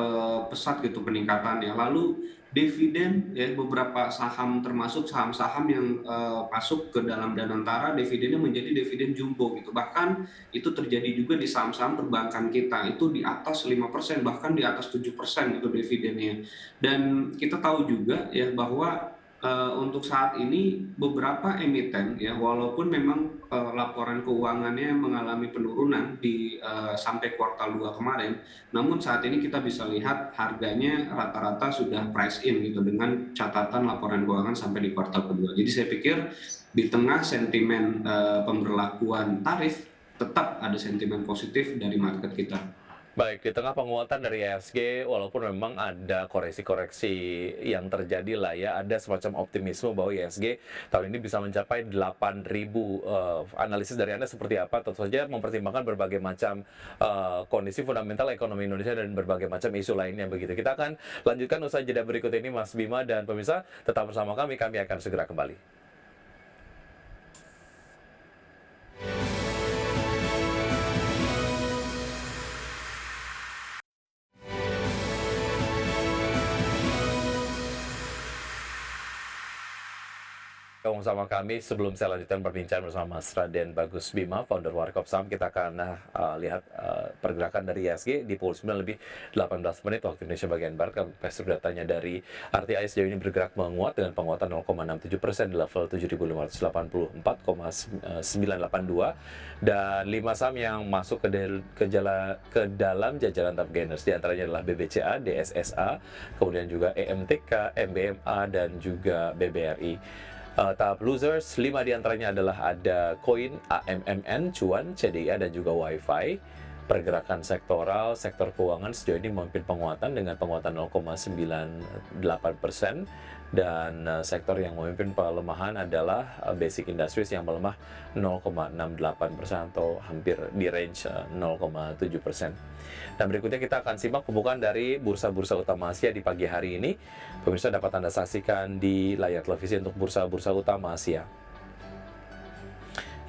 pesat gitu peningkatannya. Lalu dividen ya, beberapa saham termasuk saham-saham yang masuk ke dalam Danantara, dividennya menjadi dividen jumbo gitu. Bahkan itu terjadi juga di saham-saham perbankan kita, itu di atas 5%, bahkan di atas 7% itu dividennya. Dan kita tahu juga ya bahwa untuk saat ini beberapa emiten ya, walaupun memang laporan keuangannya mengalami penurunan di sampai kuartal 2 kemarin, namun saat ini kita bisa lihat harganya rata-rata sudah price in gitu dengan catatan laporan keuangan sampai di kuartal kedua. Jadi saya pikir di tengah sentimen pemberlakuan tarif tetap ada sentimen positif dari market kita. Baik, di tengah penguatan dari IHSG, walaupun memang ada koreksi-koreksi yang terjadi lah ya, ada semacam optimisme bahwa IHSG tahun ini bisa mencapai 8.000. Analisis dari Anda seperti apa? Tentu saja mempertimbangkan berbagai macam kondisi fundamental ekonomi Indonesia dan berbagai macam isu lainnya begitu. Kita akan lanjutkan usai jeda berikut ini, Mas Bima, dan pemirsa tetap bersama kami akan segera kembali. bergabung sama kami. Sebelum saya lanjutkan perbincangan bersama Mas Raden Bagus Bima, founder Warkop Saham, kita akan lihat pergerakan dari IHSG di pukul 9:18 waktu Indonesia bagian Barat. Investor datanya dari RTI sejauh ini bergerak menguat dengan penguatan 0,67% di level 7.584,982, dan 5 saham yang masuk ke dalam jajaran top gainers diantaranya adalah BBCA, DSSA, kemudian juga EMTK, MBMA, dan juga BBRI. Tahap losers, 5 diantaranya adalah ada Koin, AMMN, Cuan, CDIA, dan juga Wi-Fi. Pergerakan sektoral, sektor keuangan sejauh ini memimpin penguatan dengan penguatan 0,98%, dan sektor yang memimpin pelemahan adalah Basic Industries yang melemah 0,68% atau hampir di range 0,7%. Dan berikutnya kita akan simak pembukaan dari bursa-bursa utama Asia di pagi hari ini. Pemirsa dapat Anda saksikan di layar televisi untuk bursa-bursa utama Asia.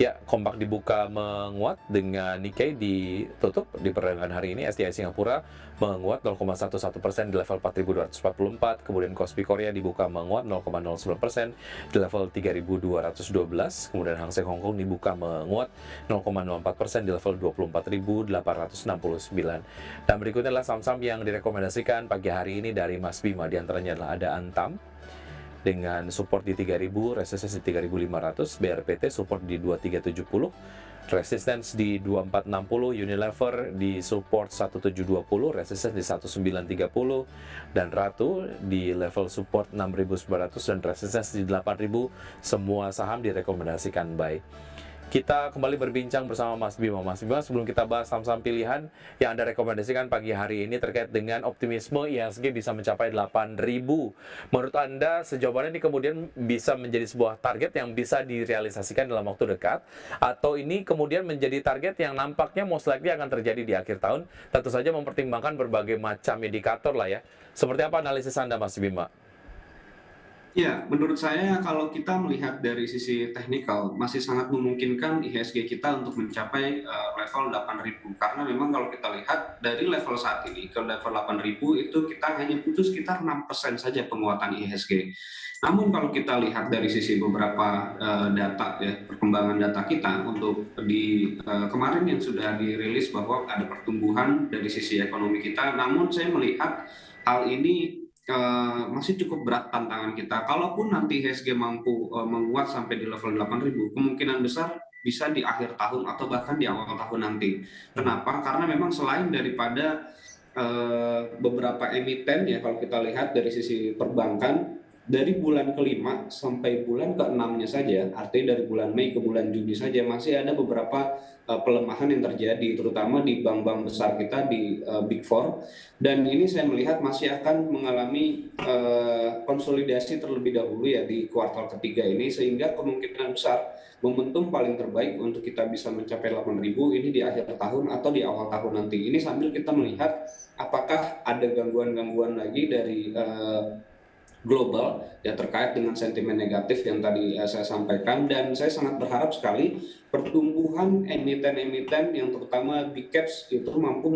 Ya, Kompak dibuka menguat dengan Nikkei ditutup di perdagangan hari ini. STI Singapura menguat 0,11% di level 4.244. Kemudian Kospi Korea dibuka menguat 0,09% di level 3.212. Kemudian Hang Seng Hong Kong dibuka menguat 0,04% di level 24.869. Dan berikutnya adalah saham-saham yang direkomendasikan pagi hari ini dari Mas Bima. Di antaranya adalah ada Antam dengan support di 3.000, resistance di 3.500, BRPT support di 2.370, resistance di 2.460, Unilever di support 1.720, resistance di 1.930, dan Ratu di level support 6.900 dan resistance di 8.000. Semua saham direkomendasikan buy. Kita kembali berbincang bersama Mas Bima. Mas Bima, sebelum kita bahas saham-saham pilihan yang Anda rekomendasikan pagi hari ini terkait dengan optimisme IHSG bisa mencapai 8.000. Menurut Anda, sejauh mana ini kemudian bisa menjadi sebuah target yang bisa direalisasikan dalam waktu dekat? Atau ini kemudian menjadi target yang nampaknya most likely akan terjadi di akhir tahun? Tentu saja mempertimbangkan berbagai macam indikator lah ya. Seperti apa analisis Anda, Mas Bima? Ya, menurut saya kalau kita melihat dari sisi teknikal masih sangat memungkinkan IHSG kita untuk mencapai level 8.000, karena memang kalau kita lihat dari level saat ini ke level 8.000 itu kita hanya butuh sekitar 6% saja penguatan IHSG. Namun kalau kita lihat dari sisi beberapa data ya, perkembangan data kita untuk di kemarin yang sudah dirilis bahwa ada pertumbuhan dari sisi ekonomi kita, namun saya melihat hal ini masih cukup berat tantangan kita. Kalaupun nanti IHSG mampu menguat sampai di level 8.000, kemungkinan besar bisa di akhir tahun atau bahkan di awal tahun nanti. Kenapa? Karena memang selain daripada beberapa emiten ya, kalau kita lihat dari sisi perbankan, dari bulan ke-5 sampai bulan ke-6-nya saja, artinya dari bulan Mei ke bulan Juni saja, masih ada beberapa pelemahan yang terjadi, terutama di bank-bank besar kita di Big Four, dan ini saya melihat masih akan mengalami konsolidasi terlebih dahulu ya di kuartal ketiga ini, sehingga kemungkinan besar momentum paling terbaik untuk kita bisa mencapai 8.000 ini di akhir tahun atau di awal tahun nanti. Ini sambil kita melihat apakah ada gangguan-gangguan lagi dari global ya terkait dengan sentimen negatif yang tadi saya sampaikan, dan saya sangat berharap sekali pertumbuhan emiten-emiten yang terutama big caps itu mampu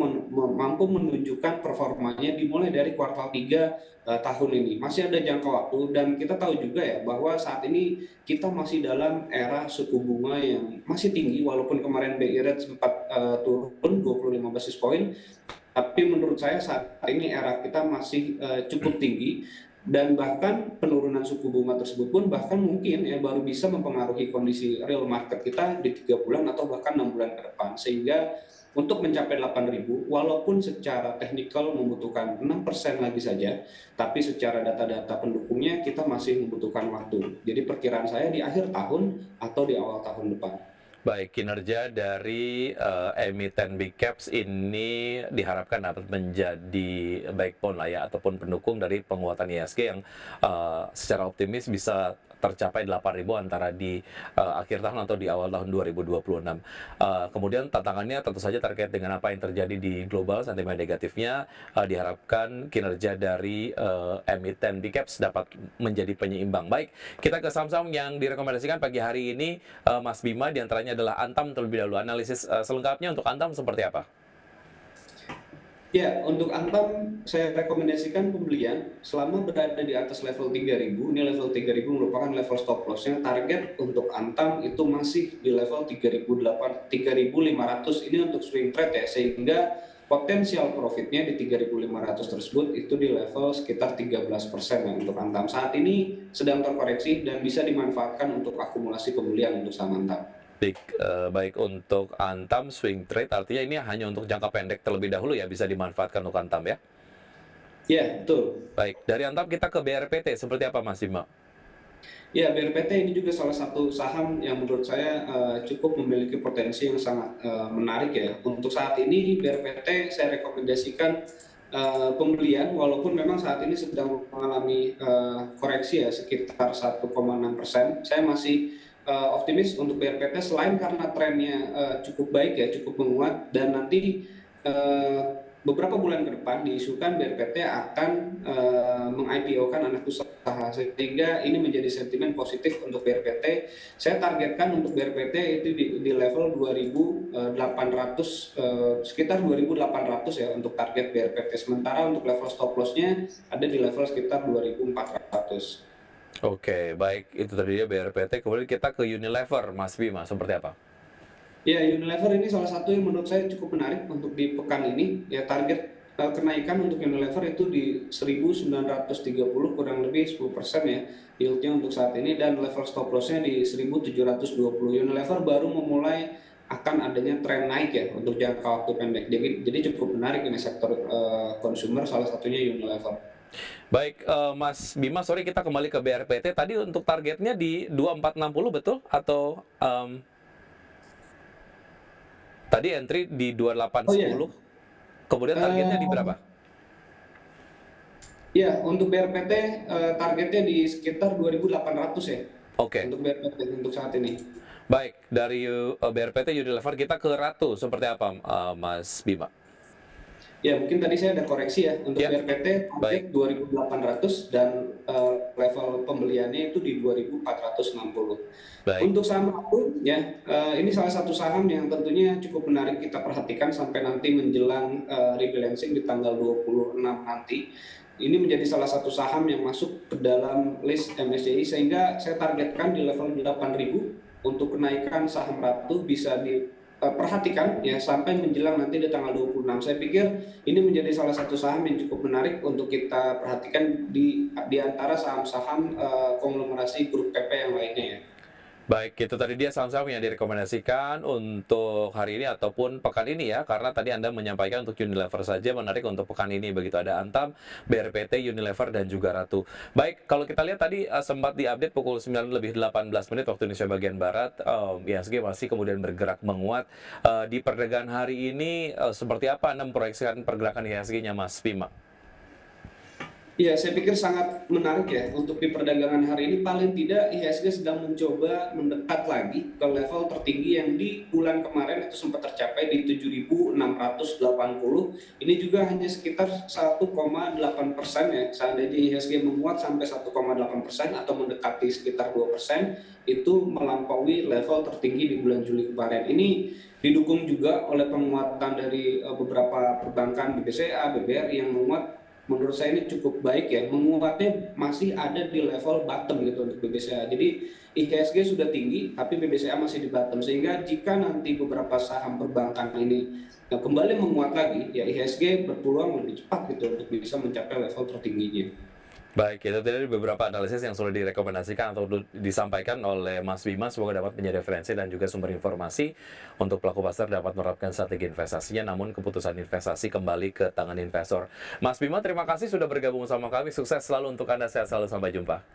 menunjukkan performanya dimulai dari kuartal 3 tahun ini. Masih ada jangka waktu, dan kita tahu juga ya bahwa saat ini kita masih dalam era suku bunga yang masih tinggi, walaupun kemarin BI rate sempat turun 25 basis point, tapi menurut saya saat ini era kita masih cukup tinggi. Dan bahkan penurunan suku bunga tersebut pun bahkan mungkin ya baru bisa mempengaruhi kondisi real market kita di 3 bulan atau bahkan 6 bulan ke depan. Sehingga untuk mencapai 8.000, walaupun secara teknikal membutuhkan 6% lagi saja, tapi secara data-data pendukungnya kita masih membutuhkan waktu. Jadi perkiraan saya di akhir tahun atau di awal tahun depan. Baik, kinerja dari emiten big caps ini diharapkan dapat menjadi backbone lah ya, ataupun pendukung dari penguatan IHSG yang secara optimis bisa tercapai 8.000 antara di akhir tahun atau di awal tahun 2026. Kemudian tantangannya tentu saja terkait dengan apa yang terjadi di global, sentimen negatifnya, diharapkan kinerja dari emiten big caps dapat menjadi penyeimbang. Baik, kita ke saham-saham yang direkomendasikan pagi hari ini, Mas Bima, diantaranya adalah Antam terlebih dahulu. Analisis selengkapnya untuk Antam seperti apa? Ya, untuk Antam saya rekomendasikan pembelian selama berada di atas level 3.000. Ini level 3.000 merupakan level stop loss-nya. Target untuk Antam itu masih di level 3.500. Ini untuk swing trade ya, sehingga potensial profitnya di 3.500 tersebut itu di level sekitar 13% ya untuk Antam. Saat ini sedang terkoreksi dan bisa dimanfaatkan untuk akumulasi pembelian untuk saham Antam. Baik untuk Antam swing trade artinya ini hanya untuk jangka pendek terlebih dahulu ya, bisa dimanfaatkan untuk Antam ya? Ya, betul. Baik, dari Antam kita ke BRPT, seperti apa Mas Bima? Ya, BRPT ini juga salah satu saham yang menurut saya cukup memiliki potensi yang sangat menarik ya. Untuk saat ini BRPT saya rekomendasikan pembelian, walaupun memang saat ini sedang mengalami koreksi ya sekitar 1,6%. Saya masih optimis untuk BRPT selain karena trennya cukup baik ya, cukup menguat, dan nanti beberapa bulan ke depan diisukan BRPT akan meng-IPO-kan anak usaha, sehingga ini menjadi sentimen positif untuk BRPT. Saya targetkan untuk BRPT itu di level 2.800, sekitar 2.800 ya untuk target BRPT. Sementara untuk level stop loss-nya ada di level sekitar 2.400. Oke, baik, itu tadi dia BRPT. Kemudian kita ke Unilever, Mas Bima, seperti apa? Ya, Unilever ini salah satu yang menurut saya cukup menarik untuk di pekan ini. Ya, target kenaikan untuk Unilever itu di 1.930, kurang lebih 10% ya yieldnya untuk saat ini, dan level stop loss-nya di 1.720. Unilever baru memulai akan adanya tren naik ya untuk jangka waktu pendek. Jadi cukup menarik ini sektor consumer, salah satunya Unilever. Baik, Mas Bima, sorry kita kembali ke BRPT. Tadi untuk targetnya di 2460 betul? Atau tadi entry di 2810, kemudian targetnya di berapa? Ya, untuk BRPT targetnya di sekitar 2.800 ya. Oke. Untuk BRPT untuk saat ini. Baik, dari BRPT Unilever kita ke Ratu, seperti apa Mas Bima? Ya, mungkin tadi saya ada koreksi ya. Untuk BRPT target 2.800 dan level pembeliannya itu di 2.460. Untuk saham Ratu ya, ini salah satu saham yang tentunya cukup menarik kita perhatikan sampai nanti menjelang rebalancing di tanggal 26 nanti. Ini menjadi salah satu saham yang masuk ke dalam list MSCI, sehingga saya targetkan di level 8.000 untuk kenaikan saham Ratu bisa diperhatikan ya sampai menjelang nanti di tanggal 26. Saya pikir ini menjadi salah satu saham yang cukup menarik untuk kita perhatikan di antara saham-saham konglomerasi grup PP yang lainnya ya. Baik, itu tadi dia saham-saham yang direkomendasikan untuk hari ini ataupun pekan ini ya, karena tadi Anda menyampaikan untuk Unilever saja menarik untuk pekan ini, begitu ada Antam, BRPT, Unilever, dan juga Ratu. Baik, kalau kita lihat tadi sempat diupdate pukul 9:18 waktu Indonesia bagian Barat, IHSG masih kemudian bergerak menguat. Di perdagangan hari ini, seperti apa Anda memproyeksikan pergerakan IHSG-nya, Mas Bima? Ya, saya pikir sangat menarik ya untuk di perdagangan hari ini. Paling tidak IHSG sedang mencoba mendekat lagi ke level tertinggi yang di bulan kemarin itu sempat tercapai di 7.680. Ini juga hanya sekitar 1,8% ya. Seandainya IHSG menguat sampai 1,8% atau mendekati sekitar 2%, itu melampaui level tertinggi di bulan Juli kemarin. Ini didukung juga oleh penguatan dari beberapa perbankan BBCA, BBRI yang menguat. Menurut saya ini cukup baik ya, menguatnya masih ada di level bottom gitu untuk BBCA. Jadi IHSG sudah tinggi, tapi BBCA masih di bottom, sehingga jika nanti beberapa saham perbankan ini kembali menguat lagi, ya IHSG berpeluang lebih cepat gitu untuk bisa mencapai level tertingginya. Baik, itu tadi beberapa analisis yang sudah direkomendasikan atau disampaikan oleh Mas Bima. Semoga dapat menjadi referensi dan juga sumber informasi untuk pelaku pasar dapat menerapkan strategi investasinya, namun keputusan investasi kembali ke tangan investor. Mas Bima, terima kasih sudah bergabung sama kami. Sukses selalu untuk Anda, sehat selalu, sampai jumpa.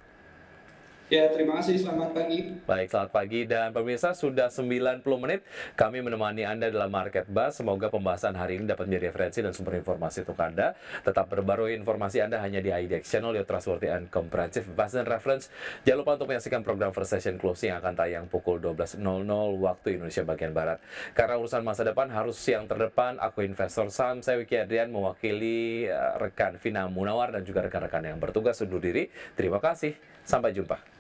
Ya, terima kasih. Selamat pagi. Baik, selamat pagi. Dan pemirsa, sudah 90 menit kami menemani Anda dalam Market Buzz. Semoga pembahasan hari ini dapat menjadi referensi dan sumber informasi untuk Anda. Tetap berbarui informasi Anda hanya di IDX Channel, your trustworthy and comprehensive buzz and reference. Jangan lupa untuk menyaksikan program First Session Closing yang akan tayang pukul 12.00 waktu Indonesia bagian Barat. Karena urusan masa depan harus yang terdepan, aku investor saham, saya Wiki Adrian, mewakili rekan Vina Munawar dan juga rekan-rekan yang bertugas undur diri. Terima kasih, sampai jumpa.